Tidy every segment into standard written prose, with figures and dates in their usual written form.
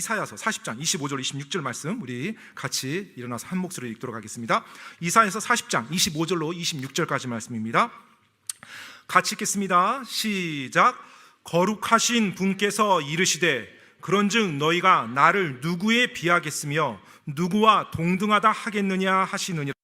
이사야서 40장 25절 26절 말씀 우리 같이 일어나서 한 목소리로 읽도록 하겠습니다. 이사야서 40장 25절로 26절까지 말씀입니다. 같이 읽겠습니다. 시작. 거룩하신 분께서 이르시되 그런즉 너희가 나를 누구에 비하겠으며 누구와 동등하다 하겠느냐 하시느니라.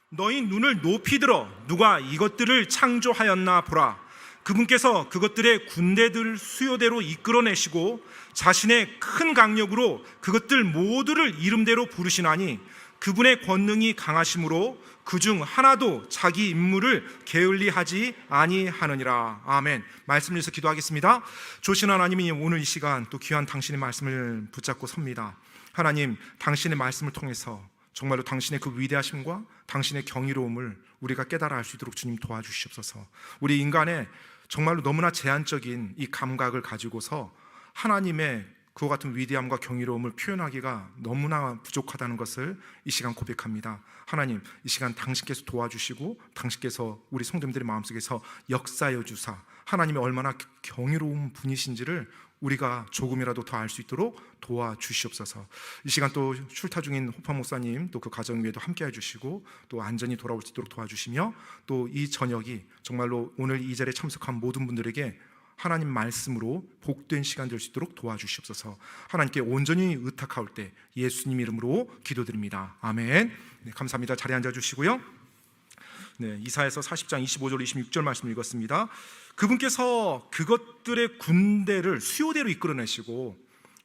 너희 눈을 높이 들어 누가 이것들을 창조하였나 보라. 그분께서 그것들의 군대들 수요대로 이끌어내시고 자신의 큰 강력으로 그것들 모두를 이름대로 부르시나니 그분의 권능이 강하심으로 그중 하나도 자기 임무를 게을리하지 아니하느니라. 아멘. 말씀을 위해서 기도하겠습니다. 조신 하나님이 오늘 이 시간 또 귀한 당신의 말씀을 붙잡고 섭니다. 하나님, 당신의 말씀을 통해서 정말로 당신의 그 위대하심과 당신의 경이로움을 우리가 깨달아 알 수 있도록 주님 도와주시옵소서. 우리 인간의 정말로 너무나 제한적인 이 감각을 가지고서 하나님의 그와 같은 위대함과 경이로움을 표현하기가 너무나 부족하다는 것을 이 시간 고백합니다. 하나님, 이 시간 당신께서 도와주시고 당신께서 우리 성도님들의 마음속에서 역사여 주사 하나님이 얼마나 경이로운 분이신지를 우리가 조금이라도 더 알 수 있도록 도와주시옵소서. 이 시간 또 출타 중인 호파 목사님 또 그 가정 위에도 함께 해주시고 또 안전히 돌아올 수 있도록 도와주시며 또 이 저녁이 정말로 오늘 이 자리에 참석한 모든 분들에게 하나님 말씀으로 복된 시간 될 수 있도록 도와주시옵소서. 하나님께 온전히 의탁하올 때 예수님 이름으로 기도드립니다. 아멘. 네, 감사합니다. 자리에 앉아주시고요. 네, 이사야서 40장 25절 26절 말씀 읽었습니다. 그분께서 그것들의 군대를 수요대로 이끌어내시고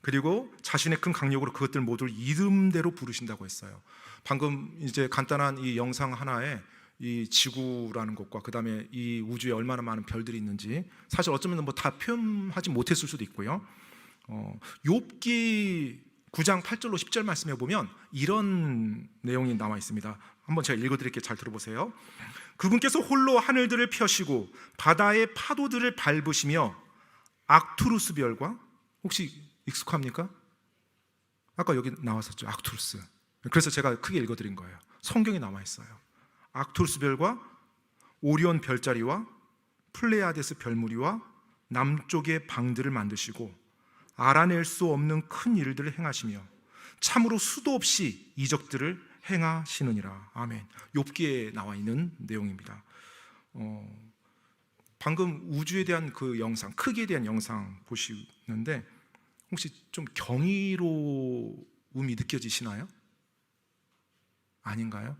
그리고 자신의 큰 강력으로 그것들 모두를 이름대로 부르신다고 했어요. 방금 이제 간단한 이 영상 하나에 이 지구라는 것과 그 다음에 이 우주에 얼마나 많은 별들이 있는지 사실 어쩌면 뭐 다 표현하지 못했을 수도 있고요. 욥기 9장 8절로 10절 말씀해 보면 이런 내용이 나와 있습니다. 한번 제가 읽어드릴게요. 잘 들어보세요. 그분께서 홀로 하늘들을 펴시고 바다의 파도들을 밟으시며 악투루스 별과, 혹시 익숙합니까? 아까 여기 나왔었죠. 악투루스. 그래서 제가 크게 읽어드린 거예요. 성경에 나와 있어요. 악투루스 별과 오리온 별자리와 플레이아데스 별무리와 남쪽의 방들을 만드시고 알아낼 수 없는 큰 일들을 행하시며 참으로 수도 없이 이적들을 행하시느니라. 아멘. 욥기에 나와 있는 내용입니다. 방금 우주에 대한 그 영상, 크기에 대한 영상 보시는데 혹시 좀 경이로움이 느껴지시나요? 아닌가요?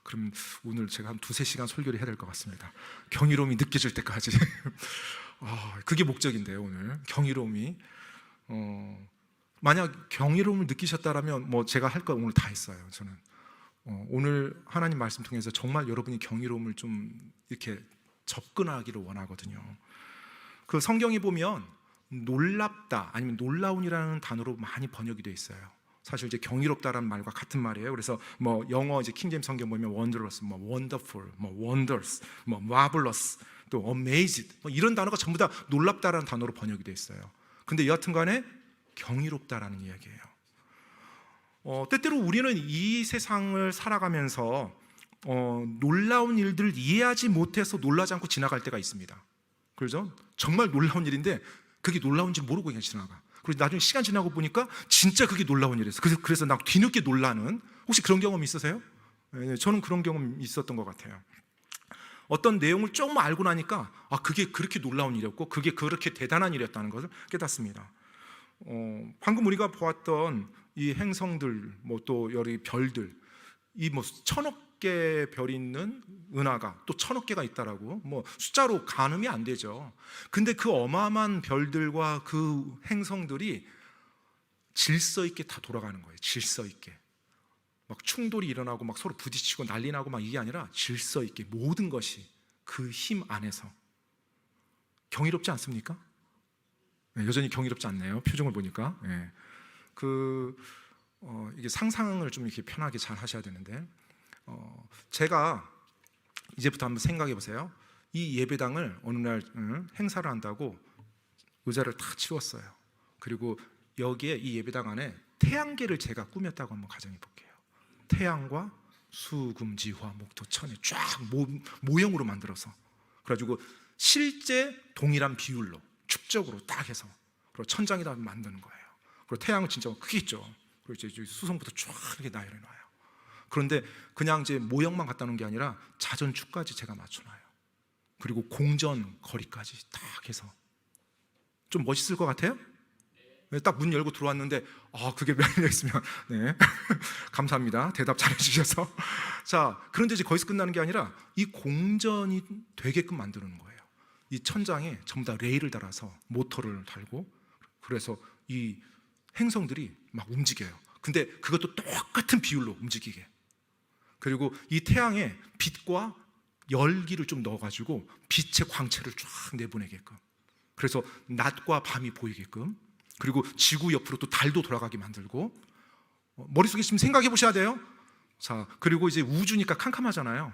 그럼 오늘 제가 한 2-3시간 설교를 해야 될 것 같습니다. 경이로움이 느껴질 때까지. 그게 목적인데요. 오늘 경이로움이 만약 경이로움을 느끼셨다면 뭐 제가 할 거 오늘 다 했어요. 저는 오늘 하나님 말씀 통해서 정말 여러분이 경이로움을 좀 이렇게 접근하기를 원하거든요. 그 성경에 보면 놀랍다 아니면 놀라운이라는 단어로 많이 번역이 되어 있어요. 사실 이제 경이롭다라는 말과 같은 말이에요. 그래서 뭐 영어 이제 킹제임스 성경 보면 wondrous, 뭐 wonderful, 뭐 wonders, 뭐 marvelous, 또 amazed, 뭐 이런 단어가 전부 다 놀랍다라는 단어로 번역이 되어 있어요. 근데 여하튼간에 경이롭다라는 이야기예요. 때때로 우리는 이 세상을 살아가면서 놀라운 일들을 이해하지 못해서 놀라지 않고 지나갈 때가 있습니다. 그렇죠? 정말 놀라운 일인데 그게 놀라운지 모르고 그냥 지나가. 그리고 나중에 시간 지나고 보니까 진짜 그게 놀라운 일이었어요. 그래서 나 뒤늦게 놀라는, 혹시 그런 경험 있으세요? 네, 저는 그런 경험이 있었던 것 같아요. 어떤 내용을 조금 알고 나니까 그게 그렇게 놀라운 일이었고 그게 그렇게 대단한 일이었다는 것을 깨닫습니다. 방금 우리가 보았던 이 행성들, 뭐 또 여러 별들, 이 뭐 1000억 개 별이 있는 은하가 또 1000억 개가 있다라고 뭐 숫자로 가늠이 안 되죠. 근데 그 어마어마한 별들과 그 행성들이 질서 있게 다 돌아가는 거예요. 질서 있게. 막 충돌이 일어나고 막 서로 부딪히고 난리 나고 막 이게 아니라 질서 있게 모든 것이 그 힘 안에서. 경이롭지 않습니까? 네, 여전히 경이롭지 않네요. 표정을 보니까. 네. 이게 상상을 좀 이렇게 편하게 잘 하셔야 되는데, 제가 이제부터 한번 생각해 보세요. 이 예배당을 어느 날 행사를 한다고 의자를 다 치웠어요. 그리고 여기에 이 예배당 안에 태양계를 제가 꾸몄다고 한번 가정해 볼게요. 태양과 수금지화 목토 천에 쫙 모형으로 만들어서, 그래가지고 실제 동일한 비율로 축적으로 딱 해서 그리고 천장에다 만드는 거예요. 그리고 태양은 진짜 크게 있죠. 그리고 이제 수성부터 쫙 이렇게 나열해 놔요. 그런데 그냥 이제 모형만 갖다 놓은 게 아니라 자전축까지 제가 맞춰놔요. 그리고 공전 거리까지 딱 해서. 좀 멋있을 것 같아요? 딱 문 열고 들어왔는데 그게 열려 있으면 네 감사합니다. 대답 잘해주셔서. 자, 그런데 이제 거기서 끝나는 게 아니라 이 공전이 되게끔 만드는 거예요. 이 천장에 전부 다 레일을 달아서 모터를 달고, 그래서 이 행성들이 막 움직여요. 근데 그것도 똑같은 비율로 움직이게. 그리고 이 태양에 빛과 열기를 좀 넣어가지고 빛의 광채를 쫙 내보내게끔, 그래서 낮과 밤이 보이게끔, 그리고 지구 옆으로 또 달도 돌아가게 만들고, 머릿속에 지금 생각해 보셔야 돼요. 자, 그리고 이제 우주니까 캄캄하잖아요.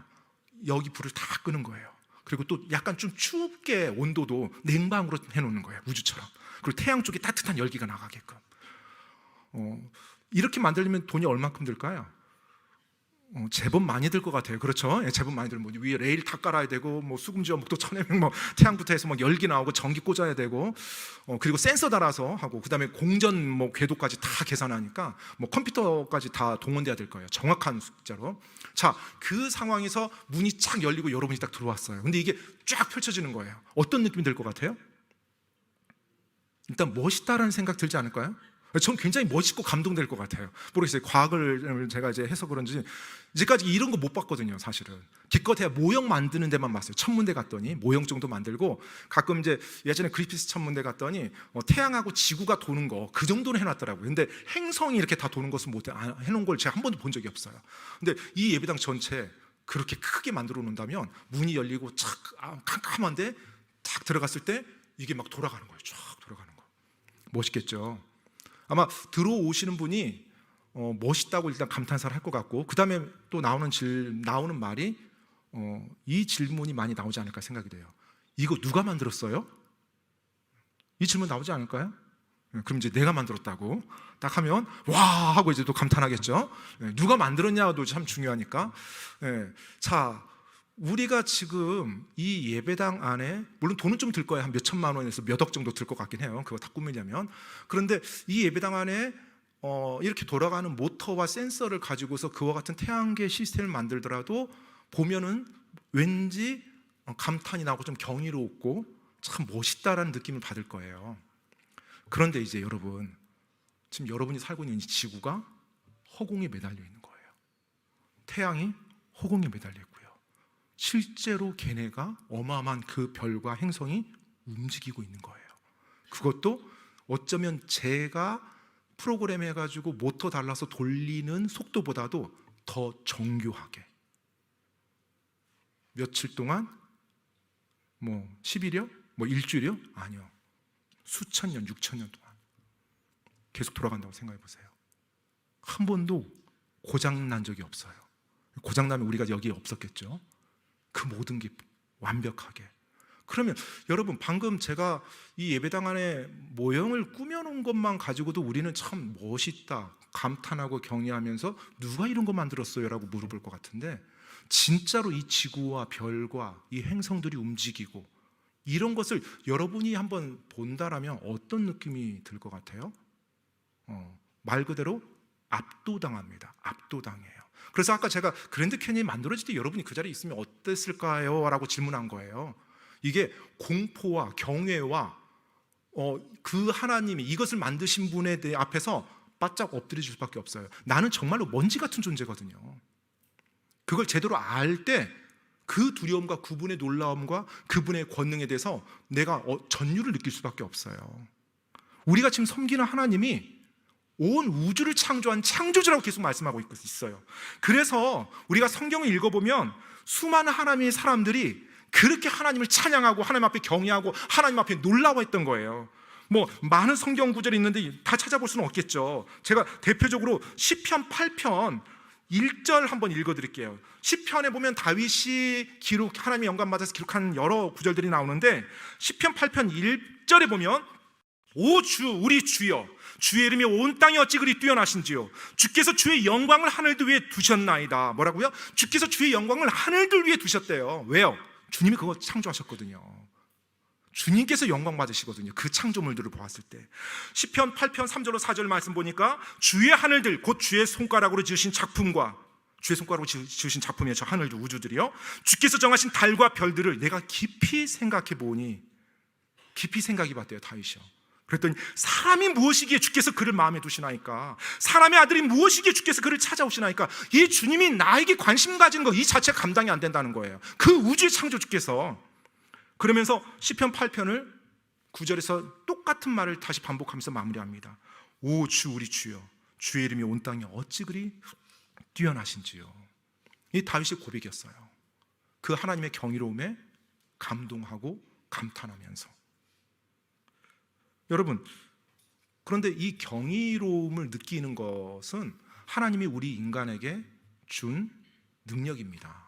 여기 불을 다 끄는 거예요. 그리고 또 약간 좀 춥게 온도도 냉방으로 해놓는 거예요, 우주처럼. 그리고 태양 쪽에 따뜻한 열기가 나가게끔. 이렇게 만들려면 돈이 얼마큼 들까요? 제법 많이 들 것 같아요. 그렇죠? 예, 제법 많이 들면 위에 레일 다 깔아야 되고, 뭐 수금지와 목도 천해명, 뭐 태양부터 해서 막 열기 나오고 전기 꽂아야 되고, 그리고 센서 달아서 하고, 그다음에 공전 뭐 궤도까지 다 계산하니까 뭐 컴퓨터까지 다 동원돼야 될 거예요. 정확한 숫자로. 자, 그 상황에서 문이 쫙 열리고 여러분이 딱 들어왔어요. 근데 이게 쫙 펼쳐지는 거예요. 어떤 느낌이 들 것 같아요? 일단 멋있다라는 생각 들지 않을까요? 전 굉장히 멋있고 감동될 것 같아요. 모르겠어요. 과학을 제가 이제 해서 그런지 이제까지 이런 거 못 봤거든요, 사실은. 기껏해야 모형 만드는 데만 봤어요. 천문대 갔더니 모형 정도 만들고, 가끔 이제 예전에 그리피스 천문대 갔더니 태양하고 지구가 도는 거 그 정도는 해놨더라고요. 근데 행성이 이렇게 다 도는 것은 못 해놓은 걸 제가 한 번도 본 적이 없어요. 근데 이 예배당 전체 그렇게 크게 만들어 놓는다면 문이 열리고 착 캄캄한데 탁 들어갔을 때 이게 막 돌아가는 거예요. 쫙 돌아가는 거. 멋있겠죠. 아마 들어오시는 분이 멋있다고 일단 감탄사를 할 것 같고, 그 다음에 또 나오는 말이 이 질문이 많이 나오지 않을까 생각이 돼요. 이거 누가 만들었어요? 이 질문 나오지 않을까요? 그럼 이제 내가 만들었다고 딱 하면 와 하고 이제 또 감탄하겠죠. 누가 만들었냐도 참 중요하니까. 자, 우리가 지금 이 예배당 안에, 물론 돈은 좀 들 거예요. 한 몇 천만 원에서 몇 억 정도 들 것 같긴 해요. 그거 다 꾸미려면. 그런데 이 예배당 안에 이렇게 돌아가는 모터와 센서를 가지고서 그와 같은 태양계 시스템을 만들더라도 보면은 왠지 감탄이 나고 좀 경이롭고 참 멋있다라는 느낌을 받을 거예요. 그런데 이제 여러분, 지금 여러분이 살고 있는 이 지구가 허공에 매달려 있는 거예요. 태양이 허공에 매달려 있고요. 실제로 걔네가 어마어마한 그 별과 행성이 움직이고 있는 거예요. 그것도 어쩌면 제가 프로그램 해가지고 모터 달라서 돌리는 속도보다도 더 정교하게, 며칠 동안, 뭐 10일이요? 뭐 일주일이요? 아니요. 수천 년, 6천 년 동안 계속 돌아간다고 생각해 보세요. 한 번도 고장 난 적이 없어요. 고장 나면 우리가 여기에 없었겠죠. 그 모든 게 완벽하게. 그러면 여러분, 방금 제가 이 예배당 안에 모형을 꾸며놓은 것만 가지고도 우리는 참 멋있다, 감탄하고 경외하면서 누가 이런 거 만들었어요? 라고 물어볼 것 같은데, 진짜로 이 지구와 별과 이 행성들이 움직이고 이런 것을 여러분이 한번 본다라면 어떤 느낌이 들 것 같아요? 말 그대로 압도당합니다. 압도당해요. 그래서 아까 제가 그랜드 캐니언이 만들어질 때 여러분이 그 자리에 있으면 어땠을까요? 라고 질문한 거예요. 이게 공포와 경외와 그 하나님이 이것을 만드신 분에 대해 앞에서 바짝 엎드려질 수밖에 없어요. 나는 정말로 먼지 같은 존재거든요. 그걸 제대로 알 때 그 두려움과 그분의 놀라움과 그분의 권능에 대해서 내가 전율을 느낄 수밖에 없어요. 우리가 지금 섬기는 하나님이 온 우주를 창조한 창조주라고 계속 말씀하고 있어요. 그래서 우리가 성경을 읽어보면 수많은 하나님의 사람들이 그렇게 하나님을 찬양하고 하나님 앞에 경외하고 하나님 앞에 놀라워했던 거예요. 뭐 많은 성경 구절이 있는데 다 찾아볼 수는 없겠죠. 제가 대표적으로 시편 8편 1절 한번 읽어드릴게요. 시편에 보면 다윗이 하나님의 영감 받아서 기록한 여러 구절들이 나오는데, 시편 8편 1절에 보면 오 주, 우리 주여, 주의 이름이 온 땅에 어찌 그리 뛰어나신지요. 주께서 주의 영광을 하늘들 위에 두셨나이다. 뭐라고요? 주께서 주의 영광을 하늘들 위에 두셨대요. 왜요? 주님이 그거 창조하셨거든요. 주님께서 영광 받으시거든요. 그 창조물들을 보았을 때. 시편 8편 3절로 4절 말씀 보니까 주의 하늘들 곧 주의 손가락으로 지으신 작품과, 주의 손가락으로 지으신 작품이에요. 저 하늘들, 우주들이요. 주께서 정하신 달과 별들을 내가 깊이 생각해 보니, 깊이 생각해 봤대요, 다윗이요. 그랬더니 사람이 무엇이기에 주께서 그를 마음에 두시나이까, 사람의 아들이 무엇이기에 주께서 그를 찾아오시나이까. 이 주님이 나에게 관심 가지는 거 이 자체가 감당이 안 된다는 거예요. 그 우주의 창조주께서. 그러면서 시편 8편을 9절에서 똑같은 말을 다시 반복하면서 마무리합니다. 오 주 우리 주여, 주의 이름이 온 땅에 어찌 그리 뛰어나신지요. 이 다윗의 고백이었어요. 그 하나님의 경이로움에 감동하고 감탄하면서. 여러분, 그런데 이 경이로움을 느끼는 것은 하나님이 우리 인간에게 준 능력입니다.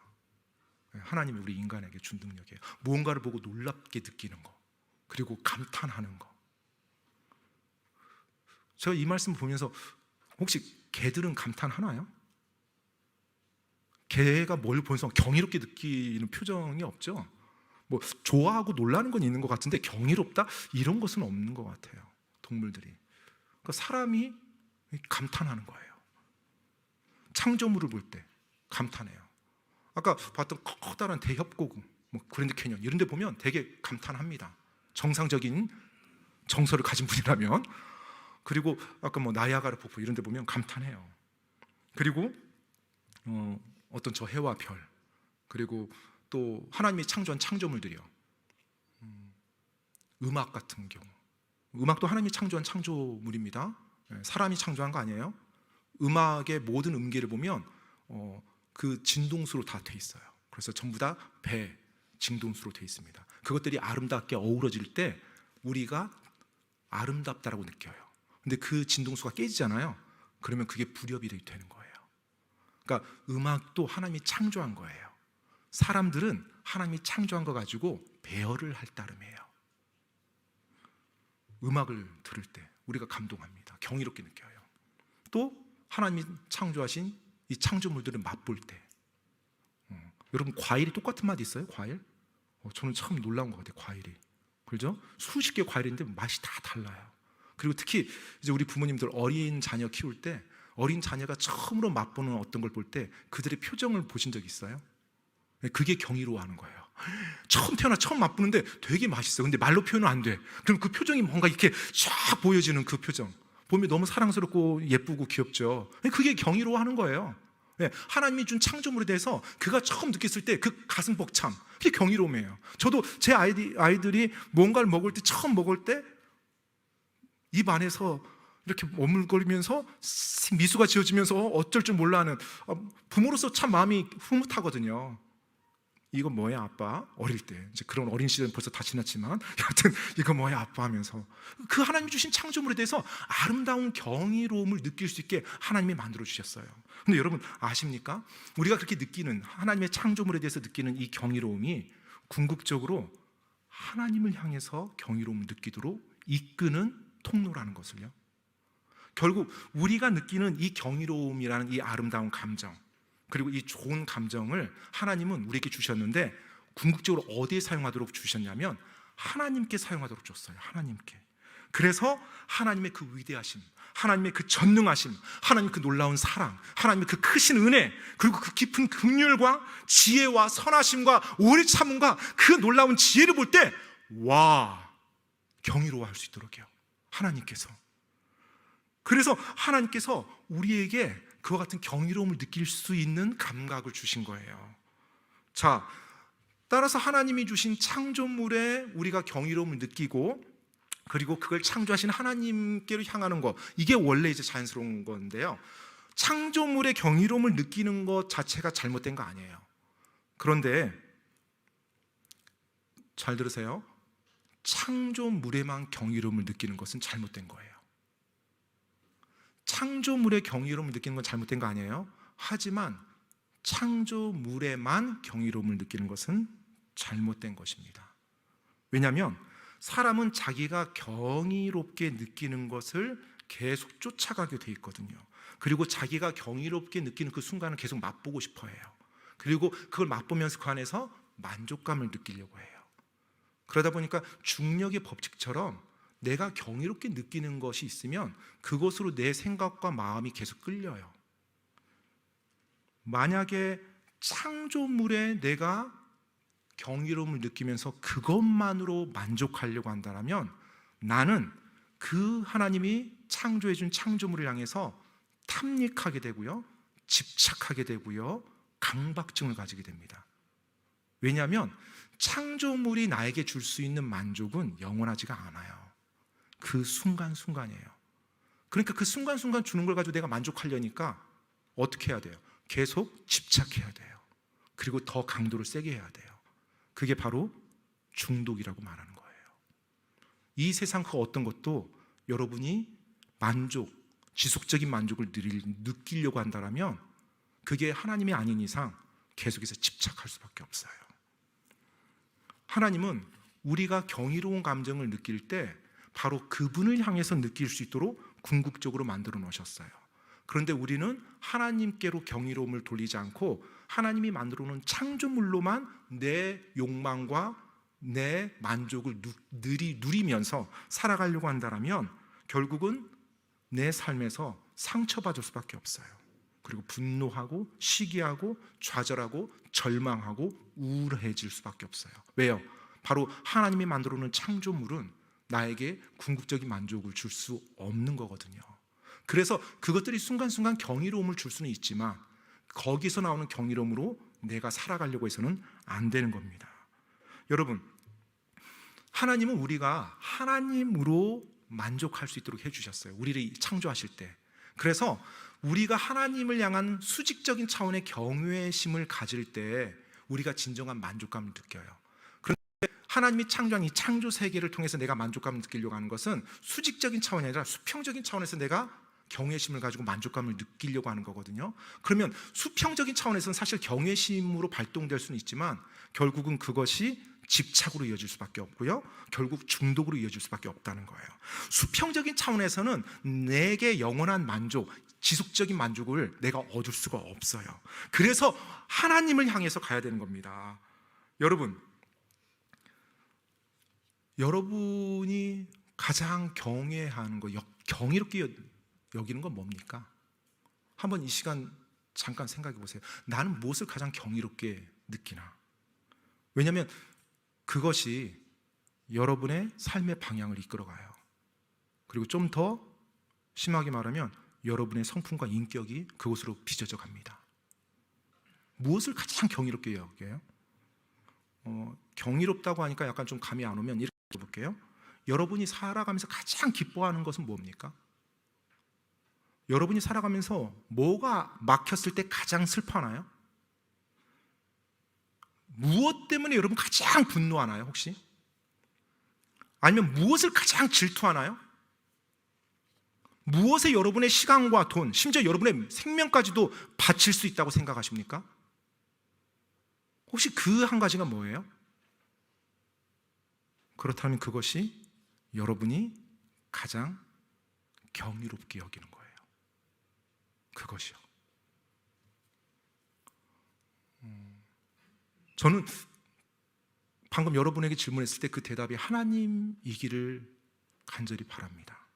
하나님이 우리 인간에게 준 능력이에요. 무언가를 보고 놀랍게 느끼는 거, 그리고 감탄하는 거. 제가 이 말씀 보면서 혹시 개들은 감탄하나요? 개가 뭘 보면서 경이롭게 느끼는 표정이 없죠. 뭐 좋아하고 놀라는 건 있는 것 같은데 경이롭다? 이런 것은 없는 것 같아요, 동물들이. 그러니까 사람이 감탄하는 거예요. 창조물을 볼 때 감탄해요. 아까 봤던 커다란 대협곡, 뭐 그랜드 캐년 이런 데 보면 되게 감탄합니다. 정상적인 정서를 가진 분이라면. 그리고 아까 뭐 나이아가라 폭포 이런 데 보면 감탄해요. 그리고 어떤 저 해와 별, 그리고 또 하나님이 창조한 창조물들이요. 음악 같은 경우, 음악도 하나님이 창조한 창조물입니다. 사람이 창조한 거 아니에요. 음악의 모든 음계를 보면 그 진동수로 다 돼 있어요. 그래서 전부 다 배, 진동수로 돼 있습니다. 그것들이 아름답게 어우러질 때 우리가 아름답다라고 느껴요. 근데 그 진동수가 깨지잖아요. 그러면 그게 불협이 되는 거예요. 그러니까 음악도 하나님이 창조한 거예요. 사람들은 하나님이 창조한 거 가지고 배열을 할 따름이에요. 음악을 들을 때 우리가 감동합니다. 경이롭게 느껴요. 또 하나님이 창조하신 이 창조물들을 맛볼 때, 여러분 과일이 똑같은 맛이 있어요? 과일? 저는 참 놀라운 것 같아요. 과일이, 그렇죠? 수십 개 과일인데 맛이 다 달라요. 그리고 특히 이제 우리 부모님들 어린 자녀 키울 때 어린 자녀가 처음으로 맛보는 어떤 걸 볼 때 그들의 표정을 보신 적 있어요? 그게 경이로워하는 거예요. 처음 맛보는데 되게 맛있어. 근데 말로 표현은 안 돼. 그럼 그 표정이 뭔가 이렇게 쫙 보여지는 그 표정 보면 너무 사랑스럽고 예쁘고 귀엽죠. 그게 경이로워하는 거예요. 하나님이 준 창조물에 대해서 그가 처음 느꼈을 때 그 가슴 벅참, 그게 경이로움이에요. 저도 제 아이들이 뭔가를 먹을 때, 처음 먹을 때 입 안에서 이렇게 머물거리면서 미소가 지어지면서 어쩔 줄 몰라 하는, 부모로서 참 마음이 흐뭇하거든요. 이거 뭐야 아빠? 어릴 때 이제 그런 어린 시절은 벌써 다 지났지만 여하튼 이거 뭐야 아빠 하면서 그 하나님이 주신 창조물에 대해서 아름다운 경이로움을 느낄 수 있게 하나님이 만들어 주셨어요. 근데 여러분 아십니까? 우리가 그렇게 느끼는 하나님의 창조물에 대해서 느끼는 이 경이로움이 궁극적으로 하나님을 향해서 경이로움을 느끼도록 이끄는 통로라는 것을요. 결국 우리가 느끼는 이 경이로움이라는 이 아름다운 감정, 그리고 이 좋은 감정을 하나님은 우리에게 주셨는데 궁극적으로 어디에 사용하도록 주셨냐면 하나님께 사용하도록 줬어요. 하나님께. 그래서 하나님의 그 위대하심, 하나님의 그 전능하심, 하나님의 그 놀라운 사랑, 하나님의 그 크신 은혜, 그리고 그 깊은 긍휼과 지혜와 선하심과 오래 참음과 그 놀라운 지혜를 볼 때 와, 경이로워할 수 있도록 해요. 하나님께서. 그래서 하나님께서 우리에게 그와 같은 경이로움을 느낄 수 있는 감각을 주신 거예요. 자, 따라서 하나님이 주신 창조물에 우리가 경이로움을 느끼고, 그리고 그걸 창조하신 하나님께로 향하는 것, 이게 원래 이제 자연스러운 건데요. 창조물의 경이로움을 느끼는 것 자체가 잘못된 거 아니에요. 그런데 잘 들으세요. 창조물에만 경이로움을 느끼는 것은 잘못된 거예요. 창조물의 경이로움을 느끼는 건 잘못된 거 아니에요. 하지만 창조물에만 경이로움을 느끼는 것은 잘못된 것입니다. 왜냐하면 사람은 자기가 경이롭게 느끼는 것을 계속 쫓아가게 돼 있거든요. 그리고 자기가 경이롭게 느끼는 그 순간을 계속 맛보고 싶어 해요. 그리고 그걸 맛보면서 그 안에서 만족감을 느끼려고 해요. 그러다 보니까 중력의 법칙처럼 내가 경이롭게 느끼는 것이 있으면 그것으로 내 생각과 마음이 계속 끌려요. 만약에 창조물에 내가 경이로움을 느끼면서 그것만으로 만족하려고 한다면 나는 그 하나님이 창조해 준 창조물을 향해서 탐닉하게 되고요, 집착하게 되고요, 강박증을 가지게 됩니다. 왜냐하면 창조물이 나에게 줄 수 있는 만족은 영원하지가 않아요. 그 순간순간이에요. 그러니까 그 순간순간 주는 걸 가지고 내가 만족하려니까 어떻게 해야 돼요? 계속 집착해야 돼요. 그리고 더 강도를 세게 해야 돼요. 그게 바로 중독이라고 말하는 거예요. 이 세상 그 어떤 것도 여러분이 만족, 지속적인 만족을 느끼려고 한다면 그게 하나님이 아닌 이상 계속해서 집착할 수밖에 없어요. 하나님은 우리가 경이로운 감정을 느낄 때 바로 그분을 향해서 느낄 수 있도록 궁극적으로 만들어 놓으셨어요. 그런데 우리는 하나님께로 경이로움을 돌리지 않고 하나님이 만들어 놓은 창조물로만 내 욕망과 내 만족을 누리면서 살아가려고 한다면 결국은 내 삶에서 상처받을 수밖에 없어요. 그리고 분노하고 시기하고 좌절하고 절망하고 우울해질 수밖에 없어요. 왜요? 바로 하나님이 만들어 놓은 창조물은 나에게 궁극적인 만족을 줄 수 없는 거거든요. 그래서 그것들이 순간순간 경이로움을 줄 수는 있지만 거기서 나오는 경이로움으로 내가 살아가려고 해서는 안 되는 겁니다. 여러분, 하나님은 우리가 하나님으로 만족할 수 있도록 해주셨어요. 우리를 창조하실 때. 그래서 우리가 하나님을 향한 수직적인 차원의 경외심을 가질 때 우리가 진정한 만족감을 느껴요. 그런데 하나님이 창조한 이 창조 세계를 통해서 내가 만족감을 느끼려고 하는 것은 수직적인 차원이 아니라 수평적인 차원에서 내가 경외심을 가지고 만족감을 느끼려고 하는 거거든요. 그러면 수평적인 차원에서는 사실 경외심으로 발동될 수는 있지만 결국은 그것이 집착으로 이어질 수밖에 없고요, 결국 중독으로 이어질 수밖에 없다는 거예요. 수평적인 차원에서는 내게 영원한 만족, 지속적인 만족을 내가 얻을 수가 없어요. 그래서 하나님을 향해서 가야 되는 겁니다. 여러분이 가장 경외하는 거, 경이롭게 여기는 건 뭡니까? 한번 이 시간 잠깐 생각해 보세요. 나는 무엇을 가장 경이롭게 느끼나? 왜냐하면 그것이 여러분의 삶의 방향을 이끌어가요. 그리고 좀 더 심하게 말하면 여러분의 성품과 인격이 그곳으로 빚어져 갑니다. 무엇을 가장 경이롭게 여겨요? 경이롭다고 하니까 약간 좀 감이 안 오면 이렇게 볼게요. 여러분이 살아가면서 가장 기뻐하는 것은 뭡니까? 여러분이 살아가면서 뭐가 막혔을 때 가장 슬퍼하나요? 무엇 때문에 여러분 가장 분노하나요, 혹시? 아니면 무엇을 가장 질투하나요? 무엇에 여러분의 시간과 돈, 심지어 여러분의 생명까지도 바칠 수 있다고 생각하십니까? 혹시 그 한 가지가 뭐예요? 그렇다면 그것이 여러분이 가장 경이롭게 여기는 거예요. 그것이요. 저는 방금 여러분에게 질문했을 때 그 대답이 하나님이기를 간절히 바랍니다.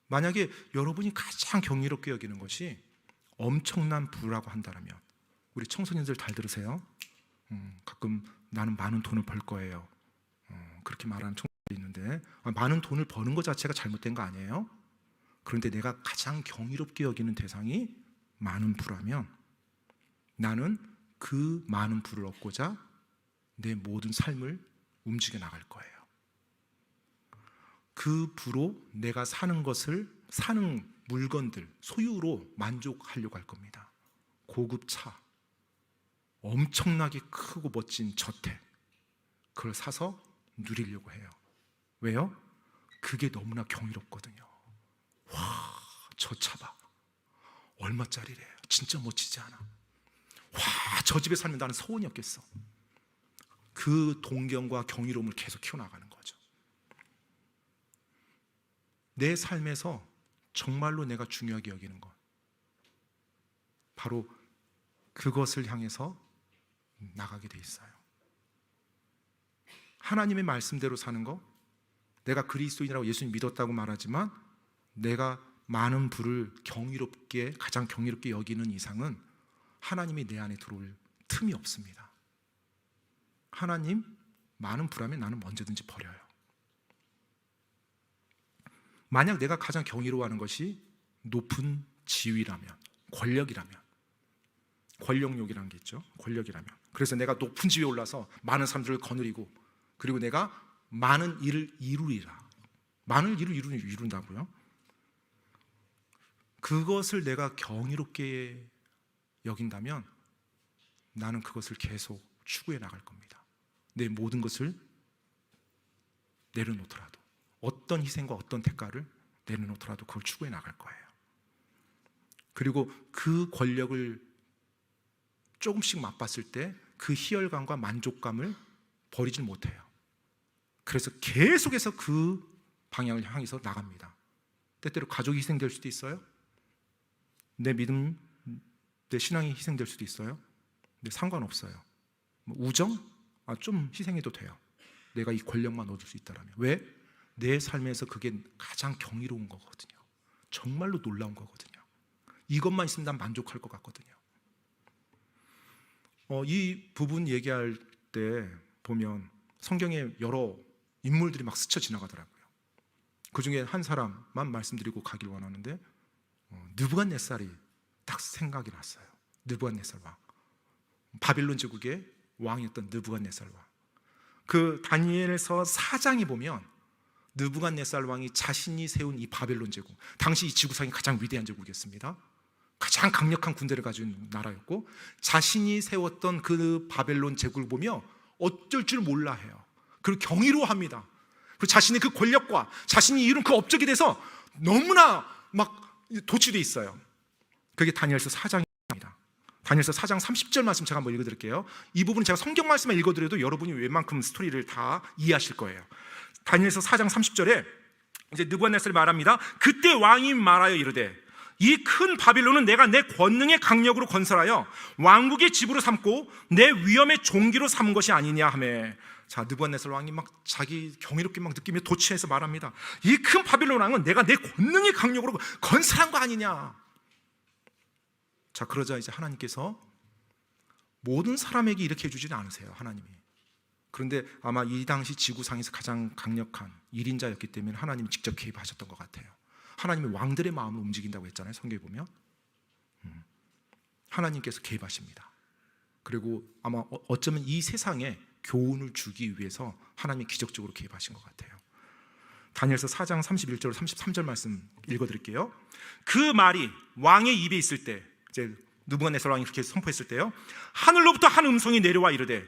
만약에 여러분이 가장 경이롭게 여기는 것이 엄청난 부라고 한다면, 우리 청소년들 잘 들으세요. 가끔 나는 많은 돈을 벌 거예요. 그렇게 말하는 청소년들이 있는데, 많은 돈을 버는 것 자체가 잘못된 거 아니에요? 그런데 내가 가장 경이롭게 여기는 대상이 많은 부라면 나는 그 많은 부를 얻고자 내 모든 삶을 움직여 나갈 거예요. 그 부로 내가 사는 물건들, 소유로 만족하려고 할 겁니다. 고급 차, 엄청나게 크고 멋진 저택, 그걸 사서 누리려고 해요. 왜요? 그게 너무나 경이롭거든요. 와, 저 차 봐. 얼마짜리래? 진짜 멋지지 않아? 와, 저 집에 살면 나는 소원이 없겠어. 그 동경과 경이로움을 계속 키워나가는 거죠. 내 삶에서 정말로 내가 중요하게 여기는 것, 바로 그것을 향해서 나가게 돼 있어요. 하나님의 말씀대로 사는 거, 내가 그리스도인이라고 예수님 믿었다고 말하지만 내가 많은 불을 가장 경이롭게 여기는 이상은 하나님이 내 안에 들어올 틈이 없습니다. 하나님 많은 불하면 나는 언제든지 버려요. 만약 내가 가장 경이로워하는 것이 높은 지위라면, 권력욕이라는 게 있죠. 권력이라면. 그래서 내가 높은 지위에 올라서 많은 사람들을 거느리고, 그리고 내가 많은 일을 이루리라. 많은 일을 이룬다고요? 그것을 내가 경이롭게 여긴다면 나는 그것을 계속 추구해 나갈 겁니다. 내 모든 것을 내려놓더라도, 어떤 희생과 어떤 대가를 내려놓더라도 그걸 추구해 나갈 거예요. 그리고 그 권력을 조금씩 맛봤을 때 그 희열감과 만족감을 버리질 못해요. 그래서 계속해서 그 방향을 향해서 나갑니다. 때때로 가족이 희생될 수도 있어요. 내 믿음, 내 신앙이 희생될 수도 있어요. 근데 상관없어요. 우정? 좀 희생해도 돼요. 내가 이 권력만 얻을 수 있다면. 왜? 내 삶에서 그게 가장 경이로운 거거든요. 정말로 놀라운 거거든요. 이것만 있으면 난 만족할 것 같거든요. 이 부분 얘기할 때 보면 성경에 여러 인물들이 막 스쳐 지나가더라고요. 그 중에 한 사람만 말씀드리고 가길 원하는데, 느부갓네살이 딱 생각이 났어요. 느부갓네살 왕, 바빌론 제국의 왕이었던 느부갓네살 왕. 그 다니엘서 4장에 보면 느부갓네살 왕이 자신이 세운 이 바벨론 제국, 당시 이 지구상의 가장 위대한 제국이었습니다. 가장 강력한 군대를 가진 나라였고, 자신이 세웠던 그 바벨론 제국을 보며 어쩔 줄 몰라 해요. 그리고 경이로워합니다. 그 자신의 그 권력과 자신이 이룬 그 업적에 대해서 너무나 막 도취돼 있어요. 그게 다니엘서 4장입니다. 다니엘서 4장 30절 말씀 제가 한번 읽어드릴게요. 이 부분은 제가 성경 말씀만 읽어드려도 여러분이 웬만큼 스토리를 다 이해하실 거예요. 다니엘서 4장 30절에 이제 느부갓네살이 말합니다. 그때 왕이 말하여 이르되, 이 큰 바빌론은 내가 내 권능의 강력으로 건설하여 왕국의 집으로 삼고 내 위엄의 종기로 삼은 것이 아니냐 하며, 자, 느부갓네살 왕이 막 자기 경이롭게 막 느끼며 도취해서 말합니다. 이 큰 바빌론 왕은 내가 내 권능의 강력으로 건설한 거 아니냐. 자, 그러자 이제 하나님께서 모든 사람에게 이렇게 해주지는 않으세요, 하나님이. 그런데 아마 이 당시 지구상에서 가장 강력한 1인자였기 때문에 하나님이 직접 개입하셨던 것 같아요. 하나님이 왕들의 마음을 움직인다고 했잖아요, 성경에 보면. 하나님께서 개입하십니다. 그리고 아마 어쩌면 이 세상에 교훈을 주기 위해서 하나님이 기적적으로 개입하신 것 같아요. 다니엘서 4장 31절 33절 말씀 읽어드릴게요. 그 말이 왕의 입에 있을 때, 이제 느부갓네살 왕이 그렇게 선포했을 때요, 하늘로부터 한 음성이 내려와 이르되,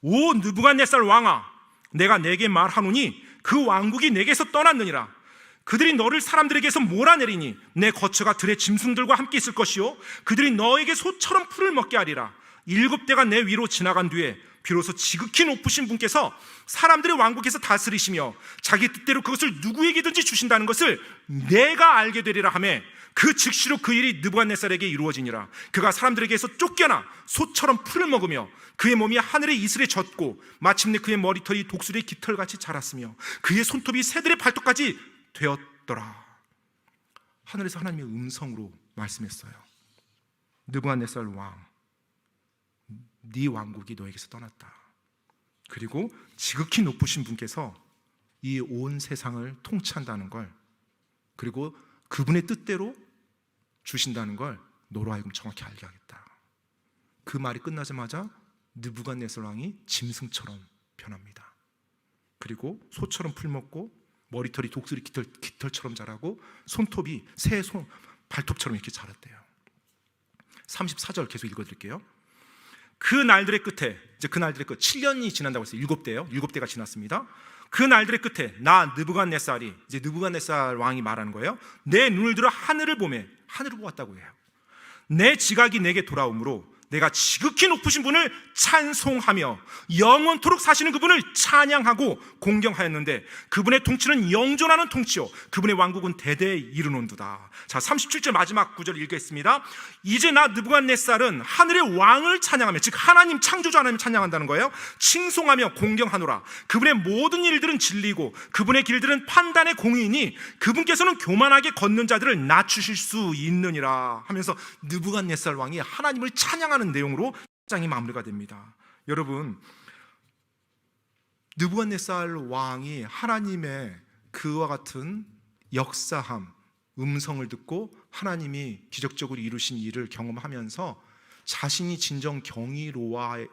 오 느부갓네살 왕아, 내가 내게 말하노니 그 왕국이 내게서 떠났느니라. 그들이 너를 사람들에게서 몰아내리니 내 거처가 들의 짐승들과 함께 있을 것이요, 그들이 너에게 소처럼 풀을 먹게 하리라. 7대가 내 위로 지나간 뒤에 비로소 지극히 높으신 분께서 사람들의 왕국에서 다스리시며 자기 뜻대로 그것을 누구에게든지 주신다는 것을 내가 알게 되리라 하며, 그 즉시로 그 일이 느부갓네살에게 이루어지니라. 그가 사람들에게서 쫓겨나 소처럼 풀을 먹으며 그의 몸이 하늘의 이슬에 젖고 마침내 그의 머리털이 독수리의 깃털같이 자랐으며 그의 손톱이 새들의 발톱까지 되었더라. 하늘에서 하나님의 음성으로 말씀했어요. 느부갓네살 왕, 네 왕국이 너에게서 떠났다. 그리고 지극히 높으신 분께서 이 온 세상을 통치한다는 걸, 그리고 그분의 뜻대로 주신다는 걸 너로 하여금 정확히 알게 하겠다. 그 말이 끝나자마자 느부갓네살 왕이 짐승처럼 변합니다. 그리고 소처럼 풀먹고 머리털이 독수리 깃털처럼 자라고 손톱이 새 발톱처럼 이렇게 자랐대요. 34절 계속 읽어드릴게요. 그 날들의 끝에, 이제 그 날들의 끝, 7년이 지난다고 했어요. 7대요. 7대가 지났습니다. 그 날들의 끝에 나 느부갓네살이, 이제 느부갓네살 왕이 말하는 거예요. 내 눈을 들어 하늘을 보매, 하늘을 보았다고 해요. 내 지각이 내게 돌아오므로 내가 지극히 높으신 분을 찬송하며 영원토록 사시는 그분을 찬양하고 공경하였는데 그분의 통치는 영존하는 통치요 그분의 왕국은 대대에 이르논도다. 자, 37절 마지막 구절 읽겠습니다. 이제 나 느부갓네살은 하늘의 왕을 찬양하며, 즉 하나님, 창조주 하나님 찬양한다는 거예요. 칭송하며 공경하노라. 그분의 모든 일들은 진리고 그분의 길들은 판단의 공의이니 그분께서는 교만하게 걷는 자들을 낮추실 수 있느니라 하면서 느부갓네살 왕이 하나님을 찬양하는 내용으로 장이 마무리가 됩니다. 여러분, 느부갓네살 왕이 하나님의 그와 같은 역사함, 음성을 듣고 하나님이 기적적으로 이루신 일을 경험하면서 자신이 진정 경이로워해야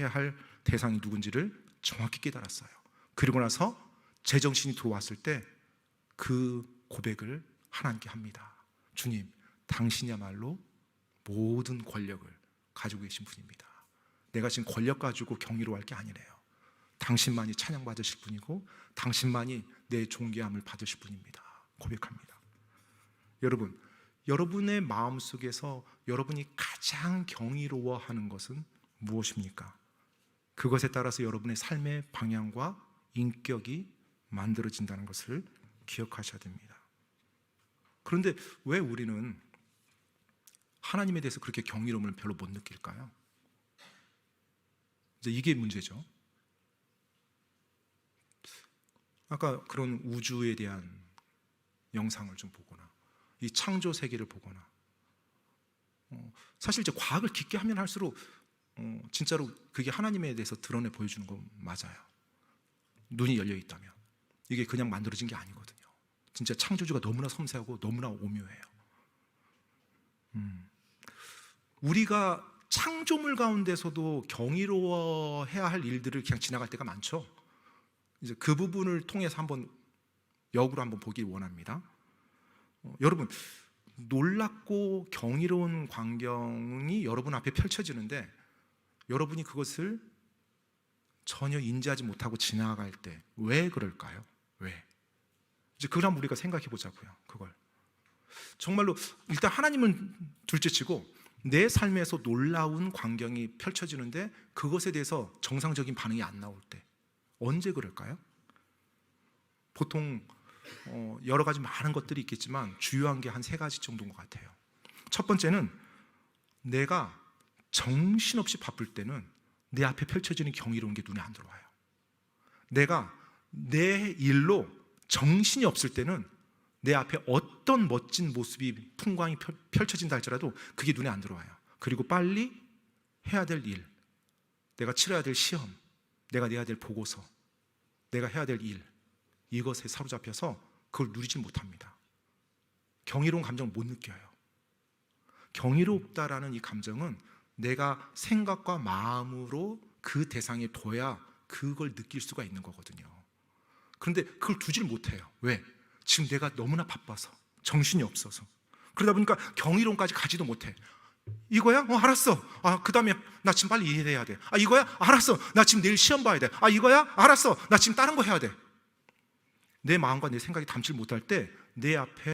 할 대상이 누군지를 정확히 깨달았어요. 그리고 나서 제정신이 들어왔을 때 그 고백을 하나님께 합니다. 주님, 당신이야말로 모든 권력을 가지고 계신 분입니다. 내가 지금 권력 가지고 경이로워할 게 아니래요. 당신만이 찬양받으실 분이고 당신만이 내 존귀함을 받으실 분입니다. 고백합니다. 여러분, 여러분의 마음속에서 여러분이 가장 경이로워하는 것은 무엇입니까? 그것에 따라서 여러분의 삶의 방향과 인격이 만들어진다는 것을 기억하셔야 됩니다. 그런데 왜 우리는 하나님에 대해서 그렇게 경이로움을 별로 못 느낄까요? 이제 이게 문제죠. 아까 그런 우주에 대한 영상을 좀 보거나 이 창조 세계를 보거나 사실 이제 과학을 깊게 하면 할수록 진짜로 그게 하나님에 대해서 드러내 보여주는 건 맞아요. 눈이 열려 있다면 이게 그냥 만들어진 게 아니거든요. 진짜 창조주가 너무나 섬세하고 너무나 오묘해요. 우리가 창조물 가운데서도 경이로워해야 할 일들을 그냥 지나갈 때가 많죠. 이제 그 부분을 통해서 한번 역으로 한번 보기 원합니다. 여러분, 놀랍고 경이로운 광경이 여러분 앞에 펼쳐지는데 여러분이 그것을 전혀 인지하지 못하고 지나갈 때 왜 그럴까요? 왜? 이제 그걸 한번 우리가 생각해 보자고요. 그걸 정말로 일단 하나님은 둘째치고 내 삶에서 놀라운 광경이 펼쳐지는데 그것에 대해서 정상적인 반응이 안 나올 때 언제 그럴까요? 보통 여러 가지 많은 것들이 있겠지만 주요한 게 한 3가지 정도인 것 같아요. 첫 번째는 내가 정신없이 바쁠 때는 내 앞에 펼쳐지는 경이로운 게 눈에 안 들어와요. 내가 내 일로 정신이 없을 때는 내 앞에 어떤 멋진 모습이 풍광이 펼쳐진다 할지라도 그게 눈에 안 들어와요. 그리고 빨리 해야 될 일, 내가 치러야 될 시험, 내가 내야 될 보고서, 내가 해야 될 일, 이것에 사로잡혀서 그걸 누리지 못합니다. 경이로운 감정을 못 느껴요. 경이롭다라는 이 감정은 내가 생각과 마음으로 그 대상에 둬야 그걸 느낄 수가 있는 거거든요. 그런데 그걸 두질 못해요. 왜? 지금 내가 너무나 바빠서, 정신이 없어서. 그러다 보니까 경이로움까지 가지도 못해. 이거야? 알았어. 그 다음에 나 지금 빨리 일해야 돼. 이거야? 알았어. 나 지금 내일 시험 봐야 돼. 이거야? 알았어. 나 지금 다른 거 해야 돼. 내 마음과 내 생각이 담질 못할 때 내 앞에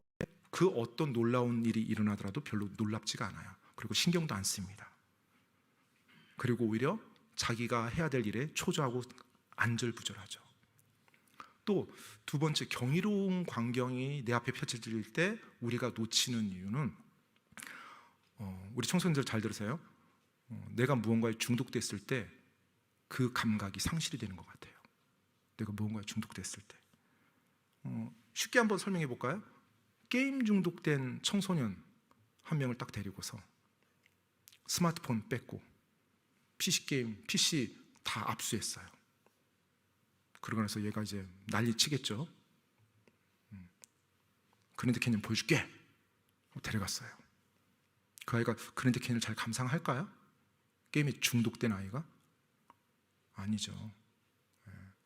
그 어떤 놀라운 일이 일어나더라도 별로 놀랍지가 않아요. 그리고 신경도 안 씁니다. 그리고 오히려 자기가 해야 될 일에 초조하고 안절부절하죠. 또 두 번째, 경이로운 광경이 내 앞에 펼쳐질 때 우리가 놓치는 이유는 우리 청소년들 잘 들으세요. 내가 무언가에 중독됐을 때 그 감각이 상실이 되는 것 같아요. 내가 무언가에 중독됐을 때 쉽게 한번 설명해 볼까요? 게임 중독된 청소년 한 명을 딱 데리고서 스마트폰 뺏고 PC 다 압수했어요. 그러고 나서 얘가 이제 난리 치겠죠. 그랜드 캐니언 보여줄게. 데려갔어요. 그 아이가 그랜드 캐니언을 잘 감상할까요? 게임에 중독된 아이가? 아니죠.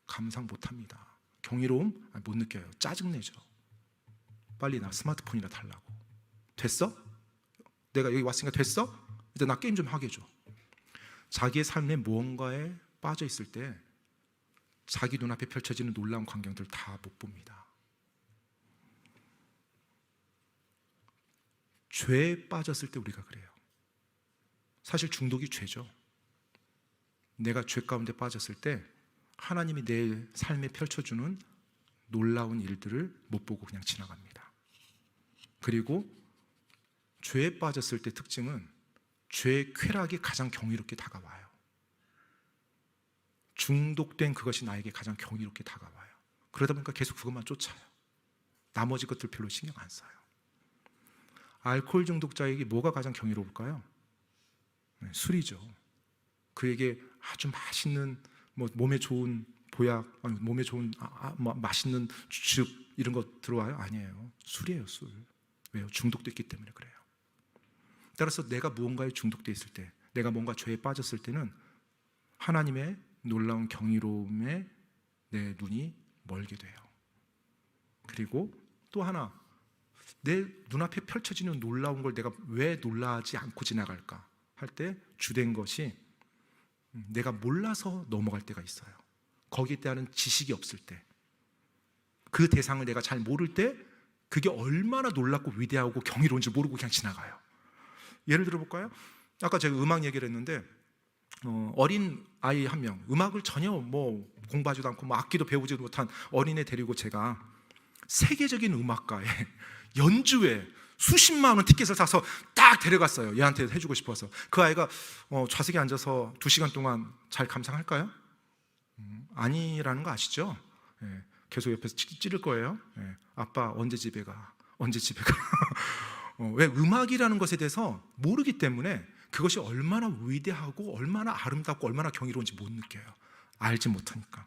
감상 못합니다. 경이로움? 못 느껴요. 짜증내죠. 빨리 나 스마트폰이나 달라고. 됐어? 내가 여기 왔으니까 됐어? 이제 나 게임 좀 하게 해줘. 자기의 삶에 무언가에 빠져 있을 때 자기 눈앞에 펼쳐지는 놀라운 광경들 다 못 봅니다. 죄에 빠졌을 때 우리가 그래요. 사실 중독이 죄죠. 내가 죄 가운데 빠졌을 때 하나님이 내 삶에 펼쳐주는 놀라운 일들을 못 보고 그냥 지나갑니다. 그리고 죄에 빠졌을 때 특징은 죄의 쾌락이 가장 경이롭게 다가와요. 중독된 그것이 나에게 가장 경이롭게 다가와요. 그러다 보니까 계속 그것만 쫓아요. 나머지 것들 별로 신경 안 써요. 알코올 중독자에게 뭐가 가장 경이로울까요? 술이죠. 그에게 아주 맛있는 몸에 좋은 보약, 몸에 좋은 맛있는 죽 이런 거 들어와요? 아니에요. 술이에요, 술. 왜요? 중독됐기 때문에 그래요. 따라서 내가 무언가에 중독되어 있을 때, 내가 뭔가 죄에 빠졌을 때는 하나님의 놀라운 경이로움에 내 눈이 멀게 돼요. 그리고 또 하나, 내 눈앞에 펼쳐지는 놀라운 걸 내가 왜 놀라지 않고 지나갈까 할 때 주된 것이 내가 몰라서 넘어갈 때가 있어요. 거기에 대한 지식이 없을 때, 그 대상을 내가 잘 모를 때 그게 얼마나 놀랍고 위대하고 경이로운지 모르고 그냥 지나가요. 예를 들어 볼까요? 아까 제가 음악 얘기를 했는데 어린 아이 한 명, 음악을 전혀 공부하지도 않고 악기도 배우지도 못한 어린애 데리고 제가 세계적인 음악가의 연주회 수십만 원 티켓을 사서 딱 데려갔어요. 얘한테 해주고 싶어서. 그 아이가 좌석에 앉아서 2시간 동안 잘 감상할까요? 아니라는 거 아시죠? 예, 계속 옆에서 찌를 거예요. 예, 아빠 언제 집에 가? 언제 집에 가? 왜? 음악이라는 것에 대해서 모르기 때문에 그것이 얼마나 위대하고 얼마나 아름답고 얼마나 경이로운지 못 느껴요. 알지 못하니까.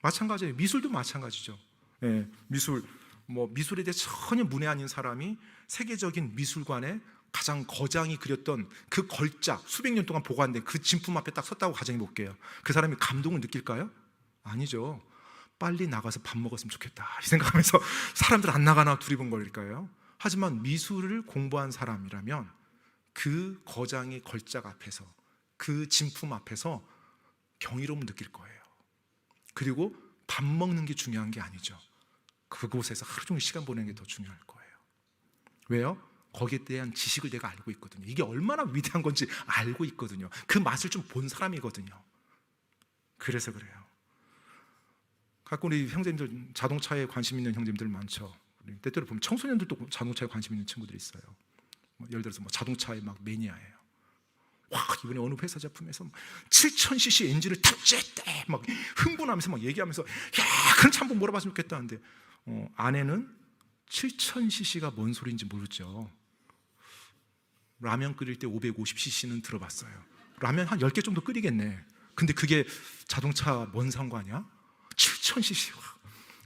마찬가지예요. 미술도 마찬가지죠. 예, 미술에 대해 전혀 문외 아닌 사람이 세계적인 미술관에 가장 거장이 그렸던 그 걸작, 수백 년 동안 보관된 그 진품 앞에 딱 섰다고 가정해 볼게요. 그 사람이 감동을 느낄까요? 아니죠. 빨리 나가서 밥 먹었으면 좋겠다 이 생각하면서 사람들 안 나가나 두리번거릴까요? 하지만 미술을 공부한 사람이라면 그 거장의 걸작 앞에서, 그 진품 앞에서 경이로움을 느낄 거예요. 그리고 밥 먹는 게 중요한 게 아니죠. 그곳에서 하루 종일 시간 보내는 게 더 중요할 거예요. 왜요? 거기에 대한 지식을 내가 알고 있거든요. 이게 얼마나 위대한 건지 알고 있거든요. 그 맛을 좀 본 사람이거든요. 그래서 그래요. 가끔 우리 형제님들 자동차에 관심 있는 형제님들 많죠. 때때로 보면 청소년들도 자동차에 관심 있는 친구들이 있어요. 예를 들어서 자동차에 막 매니아예요. 와, 이번에 어느 회사 제품에서 7000cc 엔진을 탑재했대 막 흥분하면서 막 얘기하면서 야, 그런 차 한번 몰아봤으면 좋겠다는데 아내는 7000cc가 뭔 소리인지 모르죠. 라면 끓일 때 550cc는 들어봤어요. 라면 한 10개 정도 끓이겠네. 근데 그게 자동차 뭔 상관이야? 7000cc.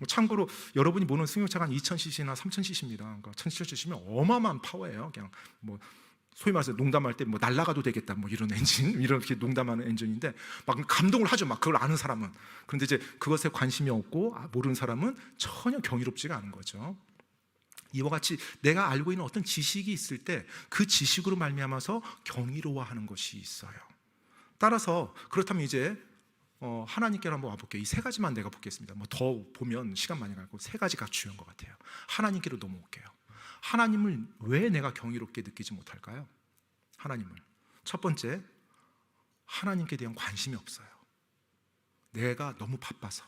참고로 여러분이 모르는 승용차가 한 2000cc나 3000cc입니다. 그러니까 1000cc면 어마어마한 파워예요. 그냥 소위 말해서 농담할 때 날아가도 되겠다 이런 엔진, 이렇게 농담하는 엔진인데 막 감동을 하죠. 막 그걸 아는 사람은. 그런데 이제 그것에 관심이 없고 모르는 사람은 전혀 경이롭지가 않은 거죠. 이와 같이 내가 알고 있는 어떤 지식이 있을 때 그 지식으로 말미암아서 경이로워하는 것이 있어요. 따라서 그렇다면 이제 하나님께로 한번 와볼게요. 이 세 가지만 내가 보겠습니다. 더 보면 시간 많이 가고 세 가지가 중요한 것 같아요. 하나님께로 넘어올게요. 하나님을 왜 내가 경이롭게 느끼지 못할까요? 하나님을. 첫 번째, 하나님께 대한 관심이 없어요. 내가 너무 바빠서,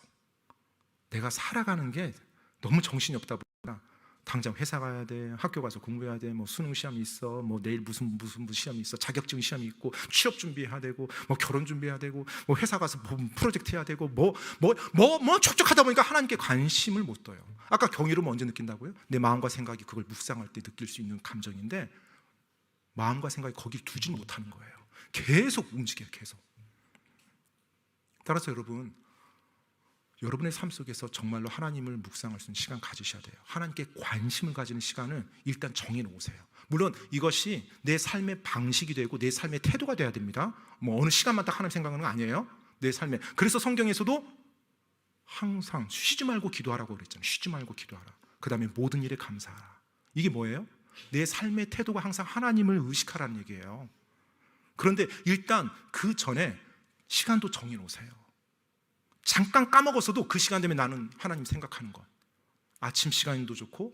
내가 살아가는 게 너무 정신이 없다 보니까 당장 회사 가야 돼, 학교 가서 공부해야 돼, 수능 시험이 있어, 내일 무슨 시험이 있어, 자격증 시험이 있고, 취업 준비해야 되고, 결혼 준비해야 되고, 회사 가서 프로젝트 해야 되고, 촉촉하다 보니까 하나님께 관심을 못 둬요. 아까 경이로움 언제 느낀다고요? 내 마음과 생각이 그걸 묵상할 때 느낄 수 있는 감정인데 마음과 생각이 거기 두지 못하는 거예요. 계속 움직여요. 계속. 따라서 여러분의 삶 속에서 정말로 하나님을 묵상할 수 있는 시간 가지셔야 돼요. 하나님께 관심을 가지는 시간을 일단 정해놓으세요. 물론 이것이 내 삶의 방식이 되고 내 삶의 태도가 돼야 됩니다. 어느 시간마다 하나님 생각하는 거 아니에요. 내 삶에. 그래서 성경에서도 항상 쉬지 말고 기도하라고 그랬잖아요. 쉬지 말고 기도하라. 그 다음에 모든 일에 감사하라. 이게 뭐예요? 내 삶의 태도가 항상 하나님을 의식하라는 얘기예요. 그런데 일단 그 전에 시간도 정해놓으세요. 잠깐 까먹었어도 그 시간 되면 나는 하나님 생각하는 것. 아침 시간도 좋고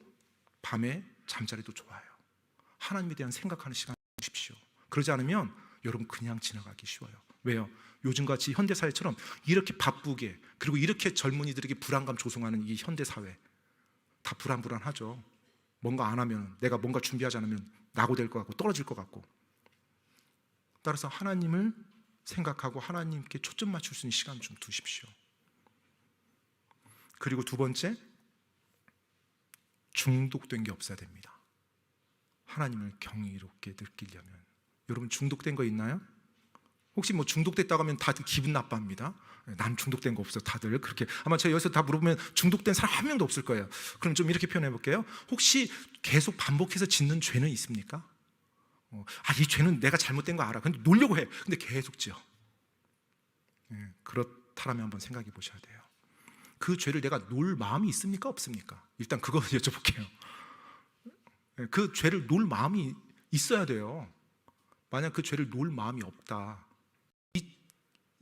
밤에 잠자리도 좋아요. 하나님에 대한 생각하는 시간 주십시오. 그러지 않으면 여러분 그냥 지나가기 쉬워요. 왜요? 요즘같이 현대사회처럼 이렇게 바쁘게, 그리고 이렇게 젊은이들에게 불안감 조성하는 이 현대사회, 다 불안하죠. 뭔가 안 하면, 내가 뭔가 준비하지 않으면 낙오될 것 같고 떨어질 것 같고. 따라서 하나님을 생각하고 하나님께 초점 맞출 수 있는 시간 좀 두십시오. 그리고 두 번째, 중독된 게 없어야 됩니다. 하나님을 경이롭게 느끼려면. 여러분 중독된 거 있나요? 혹시 뭐 중독됐다고 하면 다들 기분 나빠합니다. 난 중독된 거 없어. 다들 그렇게, 아마 제가 여기서 다 물어보면 중독된 사람 한 명도 없을 거예요. 그럼 좀 이렇게 표현해 볼게요. 혹시 계속 반복해서 짓는 죄는 있습니까? 이 죄는 내가 잘못된 거 알아. 근데 놀려고 해. 근데 계속 지어. 그렇다면 한번 생각해 보셔야 돼요. 그 죄를 내가 놓을 마음이 있습니까? 없습니까? 일단 그거 여쭤볼게요. 그 죄를 놓을 마음이 있어야 돼요. 만약 그 죄를 놓을 마음이 없다,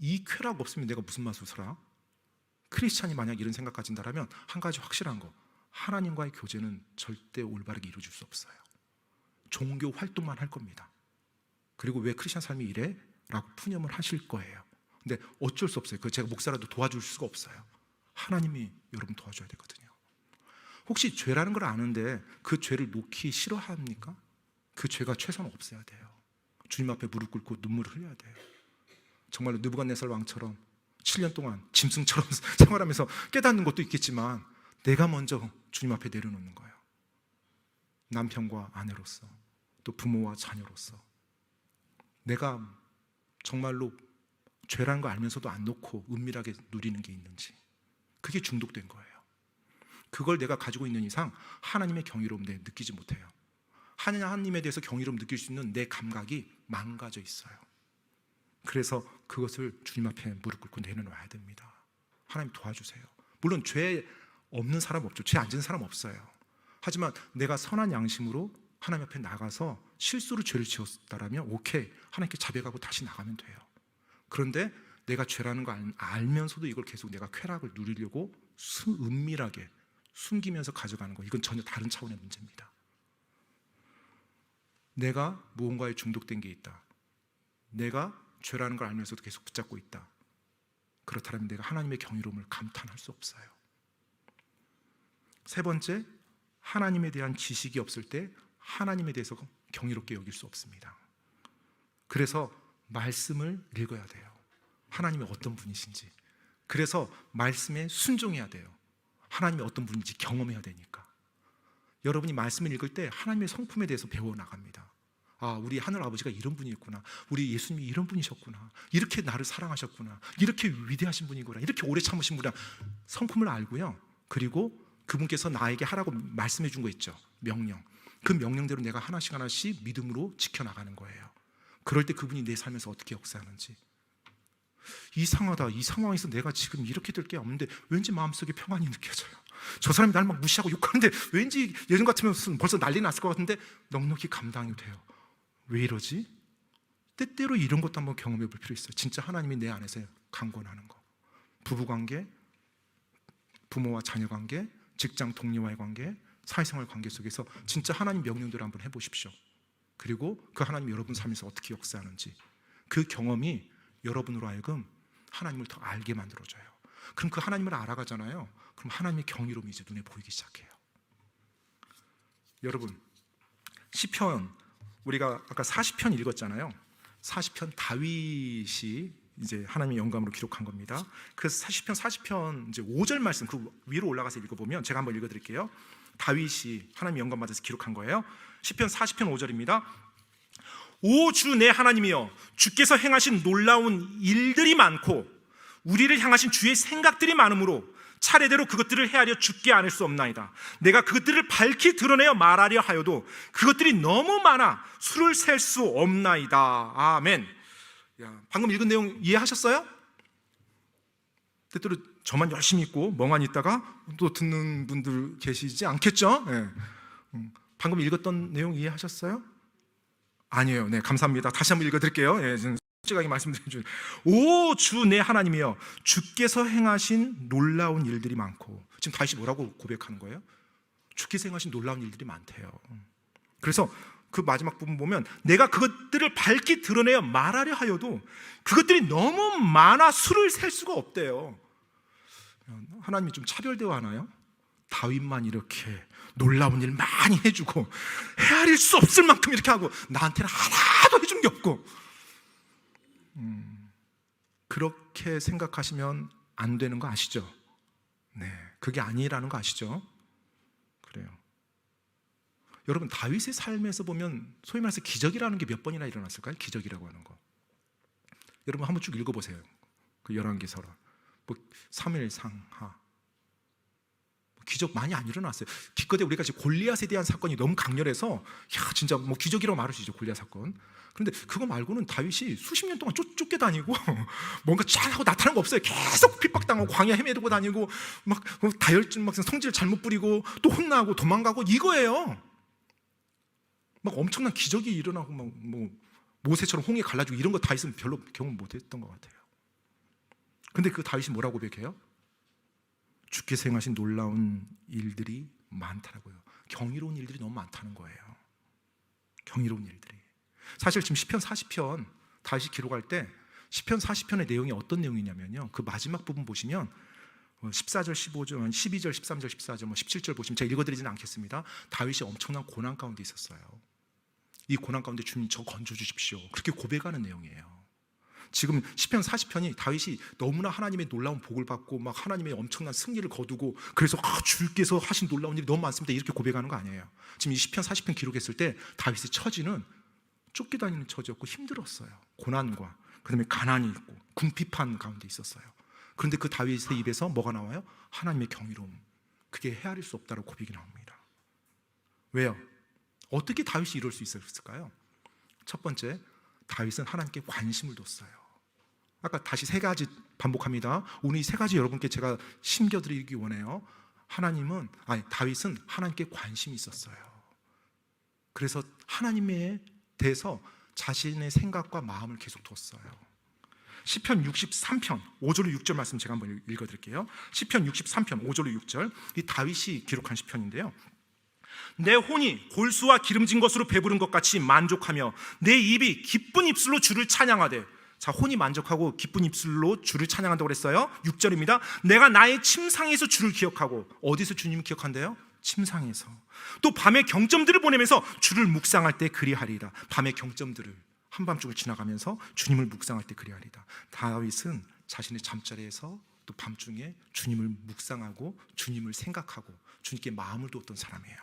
이 쾌락 없으면 내가 무슨 맛으로 살아? 크리스찬이 만약 이런 생각 가진다면 한 가지 확실한 거, 하나님과의 교제는 절대 올바르게 이루어질 수 없어요. 종교 활동만 할 겁니다. 그리고 왜 크리스찬 삶이 이래? 라고 푸념을 하실 거예요. 근데 어쩔 수 없어요. 제가 목사라도 도와줄 수가 없어요. 하나님이 여러분 도와줘야 되거든요. 혹시 죄라는 걸 아는데 그 죄를 놓기 싫어합니까? 그 죄가 최소한 없어야 돼요. 주님 앞에 무릎 꿇고 눈물을 흘려야 돼요. 정말로 느부갓네살 왕처럼 7년 동안 짐승처럼 생활하면서 깨닫는 것도 있겠지만 내가 먼저 주님 앞에 내려놓는 거예요. 남편과 아내로서, 또 부모와 자녀로서 내가 정말로 죄라는 거 알면서도 안 놓고 은밀하게 누리는 게 있는지, 그게 중독된 거예요. 그걸 내가 가지고 있는 이상 하나님의 경이로움 내 느끼지 못해요. 하나님에 대해서 경이로움 느낄 수 있는 내 감각이 망가져 있어요. 그래서 그것을 주님 앞에 무릎 꿇고 내려놓아야 됩니다. 하나님 도와주세요. 물론 죄 없는 사람 없죠. 죄 안 지은 사람 없어요. 하지만 내가 선한 양심으로 하나님 앞에 나가서 실수로 죄를 지었다라면 오케이, 하나님께 자백하고 다시 나가면 돼요. 그런데 내가 죄라는 거 알면서도 이걸 계속 내가 쾌락을 누리려고 은밀하게 숨기면서 가져가는 거, 이건 전혀 다른 차원의 문제입니다. 내가 무언가에 중독된 게 있다, 내가 죄라는 걸 알면서도 계속 붙잡고 있다, 그렇다면 내가 하나님의 경이로움을 감탄할 수 없어요. 세 번째, 하나님에 대한 지식이 없을 때 하나님에 대해서 경이롭게 여길 수 없습니다. 그래서 말씀을 읽어야 돼요. 하나님이 어떤 분이신지. 그래서 말씀에 순종해야 돼요. 하나님이 어떤 분인지 경험해야 되니까. 여러분이 말씀을 읽을 때 하나님의 성품에 대해서 배워나갑니다. 우리 하늘 아버지가 이런 분이었구나, 우리 예수님이 이런 분이셨구나, 이렇게 나를 사랑하셨구나, 이렇게 위대하신 분이구나, 이렇게 오래 참으신 분이구나. 성품을 알고요. 그리고 그분께서 나에게 하라고 말씀해 준 거 있죠, 명령. 그 명령대로 내가 하나씩 하나씩 믿음으로 지켜나가는 거예요. 그럴 때 그분이 내 삶에서 어떻게 역사하는지. 이상하다, 이 상황에서 내가 지금 이렇게 될 게 없는데 왠지 마음속에 평안이 느껴져요. 저 사람이 날 막 무시하고 욕하는데 왠지 예전 같으면 벌써 난리 났을 것 같은데 넉넉히 감당이 돼요. 왜 이러지? 때때로 이런 것도 한번 경험해 볼 필요 있어요. 진짜 하나님이 내 안에서 강권하는 거. 부부관계, 부모와 자녀관계, 직장 동료와의 관계, 사회생활 관계 속에서 진짜 하나님 명령대로 한번 해보십시오. 그리고 그 하나님 여러분 삶에서 어떻게 역사하는지, 그 경험이 여러분으로 하여금 하나님을 더 알게 만들어줘요. 그럼 그 하나님을 알아가잖아요. 그럼 하나님의 경이로움이 이제 눈에 보이기 시작해요. 여러분, 시편, 우리가 아까 40편 읽었잖아요. 40편 다윗이 이제 하나님의 영감으로 기록한 겁니다. 그래서 40편 이제 5절 말씀, 그 위로 올라가서 읽어보면, 제가 한번 읽어드릴게요. 다윗이 하나님의 영감 받아서 기록한 거예요. 시편 40편 5절입니다. 오 주 내 하나님이여, 주께서 행하신 놀라운 일들이 많고 우리를 향하신 주의 생각들이 많으므로 차례대로 그것들을 헤아려 죽게 않을 수 없나이다. 내가 그것들을 밝히 드러내어 말하려 하여도 그것들이 너무 많아 수를 셀 수 없나이다. 아멘. 방금 읽은 내용 이해하셨어요? 때때로 저만 열심히 읽고 멍하니 있다가 또 듣는 분들 계시지 않겠죠? 네. 방금 읽었던 내용 이해하셨어요? 아니에요. 네, 감사합니다. 다시 한번 읽어드릴게요. 네, 솔직하게 말씀드리죠. 오 주 내 하나님이여, 주께서 행하신 놀라운 일들이 많고. 지금 다시 뭐라고 고백하는 거예요? 주께서 행하신 놀라운 일들이 많대요. 그래서 그 마지막 부분 보면 내가 그것들을 밝히 드러내어 말하려 하여도 그것들이 너무 많아 수를 셀 수가 없대요. 하나님이 좀 차별대화하나요? 다윗만 이렇게 놀라운 일 많이 해주고 헤아릴 수 없을 만큼 이렇게 하고 나한테는 하나도 해준 게 없고, 그렇게 생각하시면 안 되는 거 아시죠? 네, 그게 아니라는 거 아시죠? 그래요. 여러분, 다윗의 삶에서 보면 소위 말해서 기적이라는 게 몇 번이나 일어났을까요? 기적이라고 하는 거 여러분 한번 쭉 읽어보세요. 그 열왕기서라, 뭐 3일 상하, 기적 많이 안 일어났어요. 기껏해 우리가 지금 골리앗에 대한 사건이 너무 강렬해서 야 진짜 뭐 기적이라고 말할 수 있죠, 골리앗 사건. 그런데 그거 말고는 다윗이 수십 년 동안 쫓겨다니고 뭔가 잘하고 나타난 거 없어요. 계속 핍박당하고 광야 헤매고 다니고 막 다혈질 막 성질 잘못 부리고 또 혼나고 도망가고 이거예요. 막 엄청난 기적이 일어나고 막 뭐 모세처럼 홍해 갈라지고 이런 거 다윗은 별로 경험 못했던 것 같아요. 근데 그 다윗이 뭐라고 고백해요? 주께서 행하신 놀라운 일들이 많다라고요. 경이로운 일들이 너무 많다는 거예요. 경이로운 일들이. 사실 지금 시편 40편 다윗이 기록할 때 시편 40편의 내용이 어떤 내용이냐면요, 그 마지막 부분 보시면 14절, 15절, 12절, 13절, 14절, 17절 보시면 제가 읽어드리지는 않겠습니다. 다윗이 엄청난 고난 가운데 있었어요. 이 고난 가운데 주님 저 건져주십시오, 그렇게 고백하는 내용이에요. 지금 시편 40편이 다윗이 너무나 하나님의 놀라운 복을 받고 막 하나님의 엄청난 승리를 거두고 그래서 주께서 하신 놀라운 일이 너무 많습니다 이렇게 고백하는 거 아니에요. 지금 이 시편 40편 기록했을 때 다윗의 처지는 쫓겨다니는 처지였고 힘들었어요. 고난과 그다음에 가난이 있고 궁핍한 가운데 있었어요. 그런데 그 다윗의 입에서 뭐가 나와요? 하나님의 경이로움, 그게 헤아릴 수 없다고 고백이 나옵니다. 왜요? 어떻게 다윗이 이럴 수 있었을까요? 첫 번째, 다윗은 하나님께 관심을 뒀어요. 아까 다시 세 가지 반복합니다. 오늘 이 세 가지 여러분께 제가 심겨드리기 원해요. 다윗은 하나님께 관심이 있었어요. 그래서 하나님에 대해서 자신의 생각과 마음을 계속 뒀어요. 시편 63편 5절로 6절 말씀 제가 한번 읽어드릴게요. 시편 63편 5절로 6절, 이 다윗이 기록한 시편인데요. 내 혼이 골수와 기름진 것으로 배부른 것 같이 만족하며 내 입이 기쁜 입술로 주를 찬양하되. 자, 혼이 만족하고 기쁜 입술로 주를 찬양한다고 그랬어요. 6절입니다. 내가 나의 침상에서 주를 기억하고. 어디서 주님을 기억한대요? 침상에서. 또 밤에 경점들을 보내면서 주를 묵상할 때 그리하리이다. 밤의 경점들을 한밤중을 지나가면서 주님을 묵상할 때 그리하리이다. 다윗은 자신의 잠자리에서 또 밤중에 주님을 묵상하고 주님을 생각하고 주님께 마음을 두었던 사람이에요.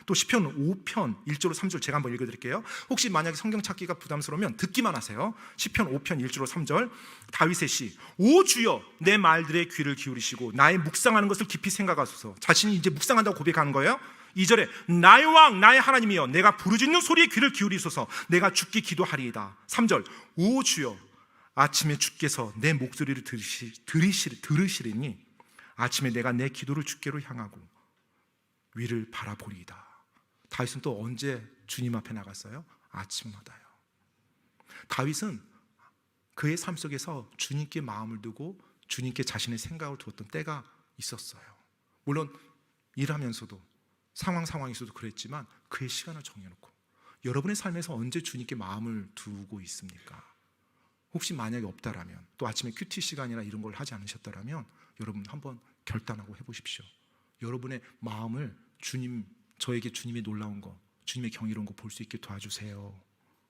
또 시편 5편 1절로 3절 제가 한번 읽어드릴게요. 혹시 만약에 성경 찾기가 부담스러우면 듣기만 하세요. 시편 5편 1절로 3절, 다윗의 시. 오 주여, 내 말들의 귀를 기울이시고 나의 묵상하는 것을 깊이 생각하소서. 자신이 이제 묵상한다고 고백하는 거예요. 2절에 나의 왕 나의 하나님이여, 내가 부르짖는 소리에 귀를 기울이소서. 내가 주께 기도하리이다. 3절, 오 주여, 아침에 주께서 내 목소리를 들으시리니 아침에 내가 내 기도를 주께로 향하고 위를 바라보리이다. 다윗은 또 언제 주님 앞에 나갔어요? 아침마다요. 다윗은 그의 삶 속에서 주님께 마음을 두고 주님께 자신의 생각을 두었던 때가 있었어요. 물론 일하면서도 상황에서도 그랬지만 그의 시간을 정해놓고. 여러분의 삶에서 언제 주님께 마음을 두고 있습니까? 혹시 만약에 없다라면, 또 아침에 큐티 시간이나 이런 걸 하지 않으셨다라면 여러분 한번 결단하고 해보십시오. 여러분의 마음을 저에게 주님의 놀라운 거, 주님의 경이로운 거 볼 수 있게 도와주세요.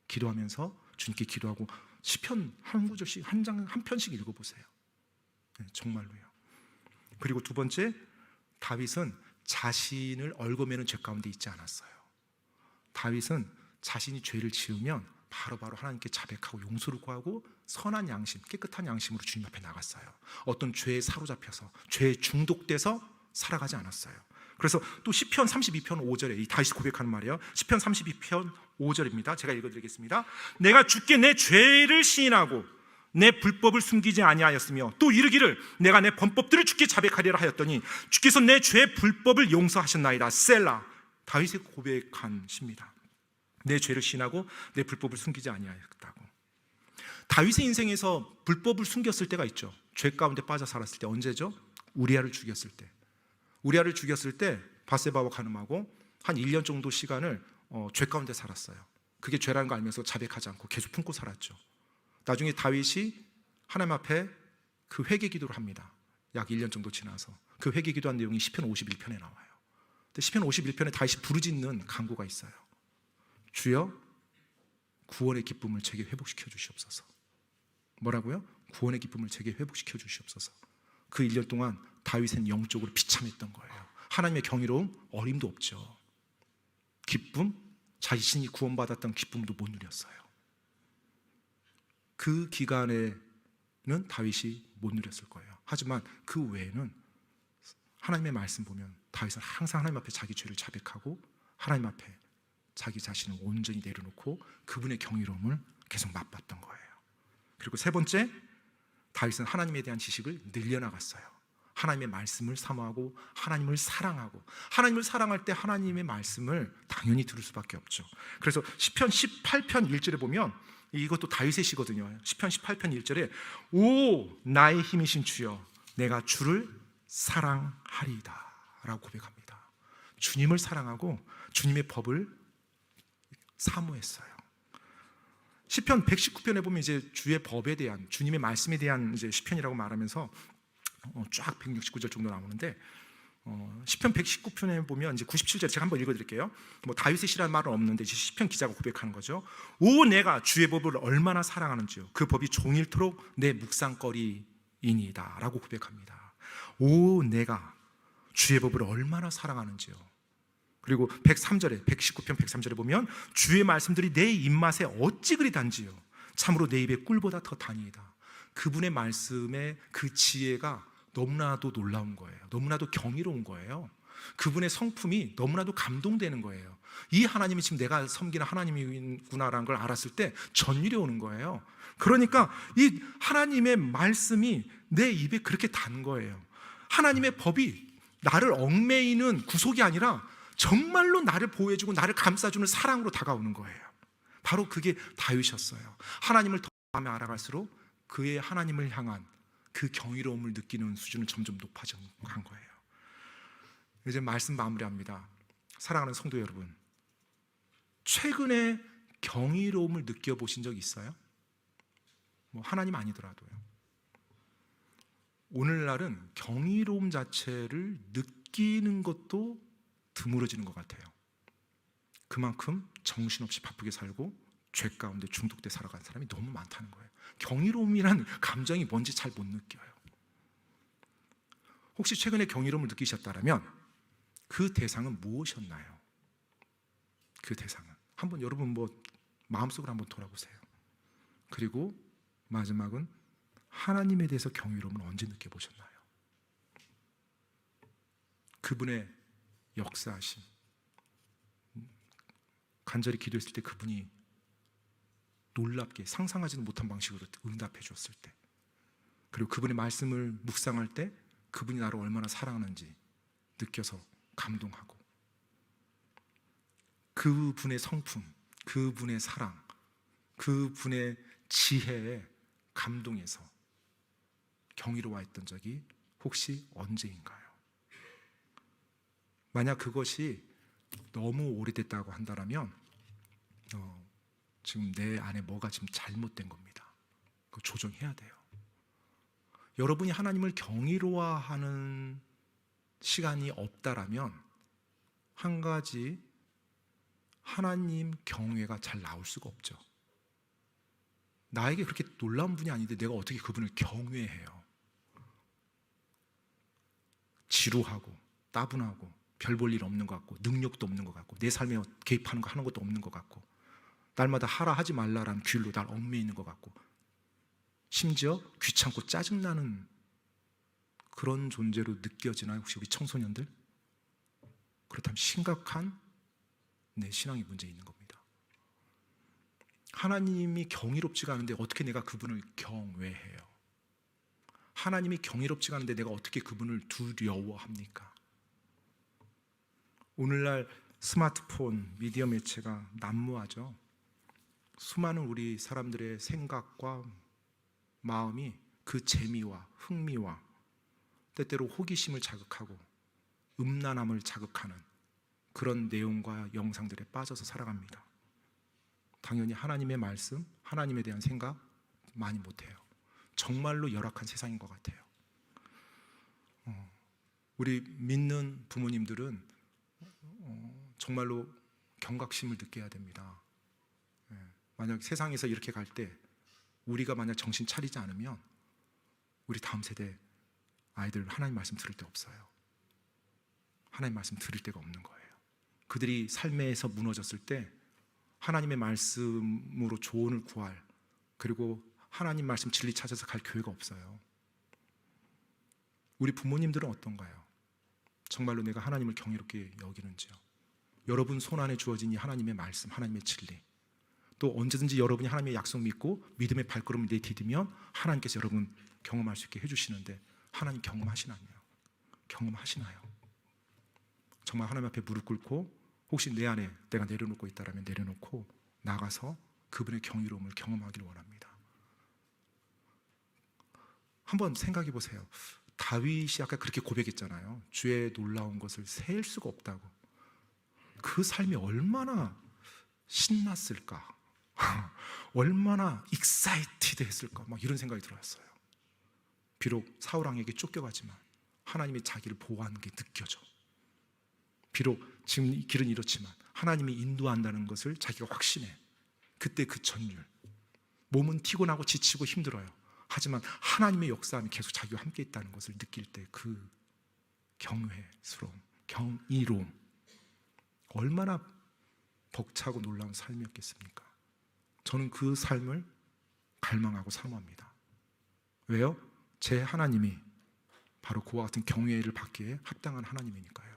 기도하면서 주님께 기도하고 시편 한 구절씩 한 편씩 읽어보세요. 네, 정말로요. 그리고 두 번째, 다윗은 자신을 얽어매는 죄 가운데 있지 않았어요. 다윗은 자신이 죄를 지으면 바로바로 하나님께 자백하고 용서를 구하고 선한 양심, 깨끗한 양심으로 주님 앞에 나갔어요. 어떤 죄에 사로잡혀서 죄에 중독돼서 살아가지 않았어요. 그래서 또 시편 32편 5절에 이 다윗이 고백하는 말이에요. 시편 32편 5절입니다. 제가 읽어드리겠습니다. 내가 주께 내 죄를 시인하고 내 불법을 숨기지 아니하였으며 또 이르기를 내가 내 범법들을 주께 자백하리라 하였더니 주께서 내 죄 불법을 용서하셨나이다. 셀라. 다윗이 고백한 시입니다. 내 죄를 시인하고 내 불법을 숨기지 아니하였다고. 다윗의 인생에서 불법을 숨겼을 때가 있죠. 죄 가운데 빠져 살았을 때. 언제죠? 우리아를 죽였을 때. 우리아를 죽였을 때 바세바와 가늠하고 한 1년 정도 시간을 죄 가운데 살았어요. 그게 죄라는 거 알면서 자백하지 않고 계속 품고 살았죠. 나중에 다윗이 하나님 앞에 그 회개 기도를 합니다. 약 1년 정도 지나서 그 회개 기도한 내용이 시편 51편에 나와요. 근데 시편 51편에 다윗이 부르짖는 간구가 있어요. 주여, 구원의 기쁨을 제게 회복시켜 주시옵소서. 뭐라고요? 구원의 기쁨을 제게 회복시켜 주시옵소서. 그 1년 동안 다윗은 영적으로 비참했던 거예요. 하나님의 경이로움, 어림도 없죠. 기쁨, 자신이 구원받았던 기쁨도 못 누렸어요. 그 기간에는 다윗이 못 누렸을 거예요. 하지만 그 외에는 하나님의 말씀 보면 다윗은 항상 하나님 앞에 자기 죄를 자백하고 하나님 앞에 자기 자신을 온전히 내려놓고 그분의 경이로움을 계속 맛봤던 거예요. 그리고 세 번째, 다윗은 하나님에 대한 지식을 늘려나갔어요. 하나님의 말씀을 사모하고 하나님을 사랑하고, 하나님을 사랑할 때 하나님의 말씀을 당연히 들을 수밖에 없죠. 그래서 시편 18편 1절에 보면, 이것도 다윗의 시거든요. 시편 18편 1절에 오 나의 힘이신 주여 내가 주를 사랑하리이다 라고 고백합니다. 주님을 사랑하고 주님의 법을 사모했어요. 시편 119편에 보면 이제 주의 법에 대한, 주님의 말씀에 대한 이제 시편이라고 말하면서 쫙 169절 정도 나오는데, 시편 119편에 보면 이제 97절 제가 한번 읽어드릴게요. 뭐 다윗의 시라는 말은 없는데 이제 시편 기자가 고백하는 거죠. 오 내가 주의 법을 얼마나 사랑하는지요. 그 법이 종일토록 내 묵상거리이니이다 라고 고백합니다. 오 내가 주의 법을 얼마나 사랑하는지요. 그리고 103절에 119편 103절에 보면 주의 말씀들이 내 입맛에 어찌 그리 단지요. 참으로 내 입에 꿀보다 더 다니이다. 그분의 말씀의 그 지혜가 너무나도 놀라운 거예요. 너무나도 경이로운 거예요. 그분의 성품이 너무나도 감동되는 거예요. 이 하나님이 지금 내가 섬기는 하나님이구나라는 걸 알았을 때 전율이 오는 거예요. 그러니까 이 하나님의 말씀이 내 입에 그렇게 단 거예요. 하나님의 법이 나를 얽매이는 구속이 아니라 정말로 나를 보호해주고 나를 감싸주는 사랑으로 다가오는 거예요. 바로 그게 다윗이었어요. 하나님을 더 마음에 알아갈수록 그의 하나님을 향한 그 경이로움을 느끼는 수준은 점점 높아져 간 거예요. 이제 말씀 마무리합니다. 사랑하는 성도 여러분, 최근에 경이로움을 느껴보신 적 있어요? 뭐 하나님 아니더라도요. 오늘날은 경이로움 자체를 느끼는 것도 드물어지는 것 같아요. 그만큼 정신없이 바쁘게 살고 죄 가운데 중독돼 살아간 사람이 너무 많다는 거예요. 경이로움이란 감정이 뭔지 잘 못 느껴요. 혹시 최근에 경이로움을 느끼셨다면 그 대상은 무엇이었나요? 그 대상은 한번 여러분 뭐 마음속으로 한번 돌아보세요. 그리고 마지막은 하나님에 대해서 경이로움을 언제 느껴보셨나요? 그분의 역사하심, 간절히 기도했을 때 그분이 놀랍게 상상하지도 못한 방식으로 응답해 주었을 때, 그리고 그분의 말씀을 묵상할 때 그분이 나를 얼마나 사랑하는지 느껴서 감동하고, 그분의 성품, 그분의 사랑, 그분의 지혜에 감동해서 경이로워했던 적이 혹시 언제인가요? 만약 그것이 너무 오래됐다고 한다면 지금 내 안에 뭐가 지금 잘못된 겁니다. 그거 조정해야 돼요. 여러분이 하나님을 경이로워하는 시간이 없다라면 한 가지, 하나님 경외가 잘 나올 수가 없죠. 나에게 그렇게 놀라운 분이 아닌데 내가 어떻게 그분을 경외해요? 지루하고 따분하고 별 볼 일 없는 것 같고 능력도 없는 것 같고 내 삶에 개입하는 거 하는 것도 없는 것 같고 날마다 하라 하지 말라라는 규율로 날 얽매이는 것 같고 심지어 귀찮고 짜증나는 그런 존재로 느껴지나요? 혹시 우리 청소년들? 그렇다면 심각한 내 신앙의 문제 있는 겁니다. 하나님이 경이롭지가 않은데 어떻게 내가 그분을 경외해요? 하나님이 경이롭지가 않은데 내가 어떻게 그분을 두려워합니까? 오늘날 스마트폰, 미디어 매체가 난무하죠. 수많은 우리 사람들의 생각과 마음이 그 재미와 흥미와 때때로 호기심을 자극하고 음란함을 자극하는 그런 내용과 영상들에 빠져서 살아갑니다. 당연히 하나님의 말씀, 하나님에 대한 생각 많이 못해요. 정말로 열악한 세상인 것 같아요. 우리 믿는 부모님들은 정말로 경각심을 느껴야 됩니다. 만약 세상에서 이렇게 갈 때 우리가 만약 정신 차리지 않으면 우리 다음 세대 아이들 하나님 말씀 들을 데 없어요. 하나님 말씀 들을 데가 없는 거예요. 그들이 삶에서 무너졌을 때 하나님의 말씀으로 조언을 구할, 그리고 하나님 말씀 진리 찾아서 갈 교회가 없어요. 우리 부모님들은 어떤가요? 정말로 내가 하나님을 경이롭게 여기는지요? 여러분 손안에 주어진 이 하나님의 말씀, 하나님의 진리, 또 언제든지 여러분이 하나님의 약속 믿고 믿음의 발걸음을 내디디면 하나님께서 여러분 경험할 수 있게 해주시는데, 하나님 경험하시나요? 경험하시나요? 정말 하나님 앞에 무릎 꿇고 혹시 내 안에 내가 내려놓고 있다면 내려놓고 나가서 그분의 경이로움을 경험하기를 원합니다. 한번 생각해 보세요. 다윗이 아까 그렇게 고백했잖아요. 주의 놀라운 것을 셀 수가 없다고. 그 삶이 얼마나 신났을까? 얼마나 익사이티드 했을까? 막 이런 생각이 들었어요. 비록 사울 왕에게 쫓겨가지만 하나님이 자기를 보호하는 게 느껴져. 비록 지금 이 길은 이렇지만 하나님이 인도한다는 것을 자기가 확신해. 그때 그 전율, 몸은 피곤하고 지치고 힘들어요. 하지만 하나님의 역사함이 계속 자기와 함께 있다는 것을 느낄 때 그 경외스러움, 경이로움, 얼마나 벅차고 놀라운 삶이었겠습니까? 저는 그 삶을 갈망하고 사모합니다. 왜요? 제 하나님이 바로 그와 같은 경외를 받기에 합당한 하나님이니까요.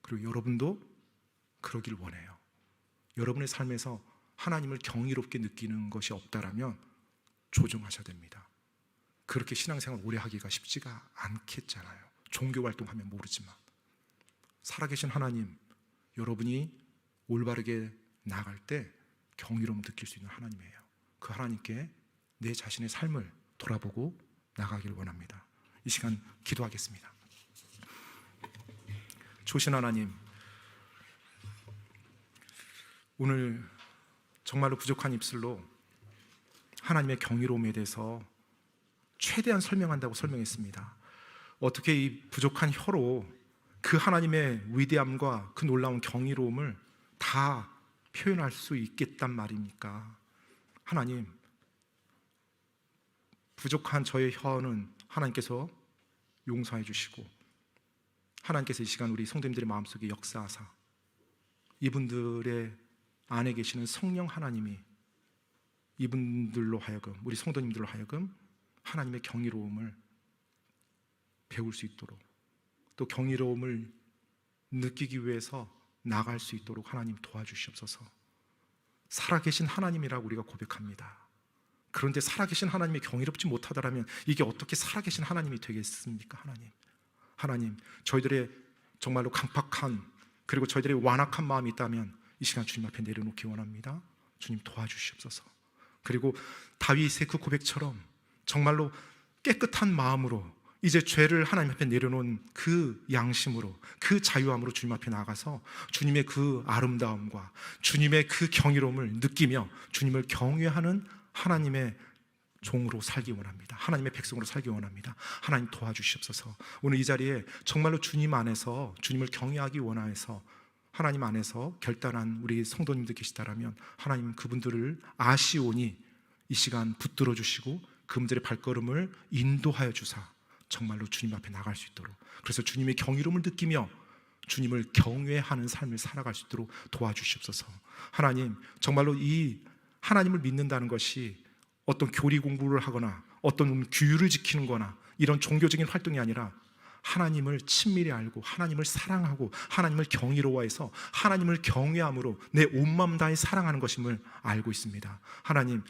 그리고 여러분도 그러길 원해요. 여러분의 삶에서 하나님을 경이롭게 느끼는 것이 없다라면 조정하셔야 됩니다. 그렇게 신앙생활 오래 하기가 쉽지가 않겠잖아요. 종교활동하면 모르지만 살아계신 하나님, 여러분이 올바르게 나아갈 때 경이로움 느낄 수 있는 하나님이에요. 그 하나님께 내 자신의 삶을 돌아보고 나가길 원합니다. 이 시간 기도하겠습니다. 좋으신 하나님, 오늘 정말로 부족한 입술로 하나님의 경이로움에 대해서 최대한 설명한다고 설명했습니다. 어떻게 이 부족한 혀로 그 하나님의 위대함과 그 놀라운 경이로움을 다 표현할 수 있겠단 말입니까? 하나님, 부족한 저의 혀는 하나님께서 용서해 주시고, 하나님께서 이 시간 우리 성도님들의 마음속에 역사하사 이분들의 안에 계시는 성령 하나님이 이분들로 하여금, 우리 성도님들로 하여금 하나님의 경이로움을 배울 수 있도록, 또 경이로움을 느끼기 위해서 나갈 수 있도록 하나님 도와주시옵소서. 살아계신 하나님이라고 우리가 고백합니다. 그런데 살아계신 하나님이 경이롭지 못하다라면 이게 어떻게 살아계신 하나님이 되겠습니까? 하나님, 저희들의 정말로 강팍한, 그리고 저희들의 완악한 마음이 있다면 이 시간 주님 앞에 내려놓기 원합니다. 주님 도와주시옵소서. 그리고 다윗의 그 고백처럼 정말로 깨끗한 마음으로 이제 죄를 하나님 앞에 내려놓은 그 양심으로, 그 자유함으로 주님 앞에 나가서 주님의 그 아름다움과 주님의 그 경이로움을 느끼며 주님을 경외하는 하나님의 종으로 살기 원합니다. 하나님의 백성으로 살기 원합니다. 하나님 도와주시옵소서. 오늘 이 자리에 정말로 주님 안에서 주님을 경외하기 원해서 하나님 안에서 결단한 우리 성도님들 계시다라면 하나님 그분들을 아시오니 이 시간 붙들어 주시고 그분들의 발걸음을 인도하여 주사 정말로 주님 앞에 나갈 수 있도록, 그래서 주님의 경이로움을 느끼며 주님을 경외하는 삶을 살아갈 수 있도록 도와주시옵소서. 하나님, 정말로 이 하나님을 믿는다는 것이 어떤 교리 공부를 하거나 어떤 규율을 지키는 거나 이런 종교적인 활동이 아니라 하나님을 친밀히 알고 하나님을 사랑하고 하나님을 경이로워해서 하나님을 경외함으로 내 온 마음 다해 사랑하는 것임을 알고 있습니다. 하나님,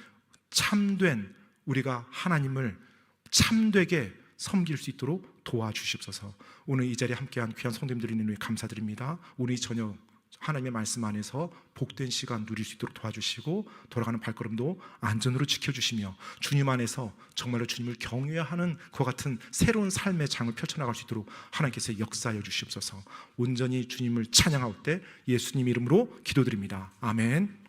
참된 우리가 하나님을 참되게 섬길 수 있도록 도와주시옵소서. 오늘 이 자리에 함께한 귀한 성도님들이 있는 위해 감사드립니다. 오늘 이 저녁 하나님의 말씀 안에서 복된 시간 누릴 수 있도록 도와주시고 돌아가는 발걸음도 안전으로 지켜주시며 주님 안에서 정말로 주님을 경외하는 그와 같은 새로운 삶의 장을 펼쳐나갈 수 있도록 하나님께서 역사하여 주시옵소서. 온전히 주님을 찬양할 때 예수님 이름으로 기도드립니다. 아멘.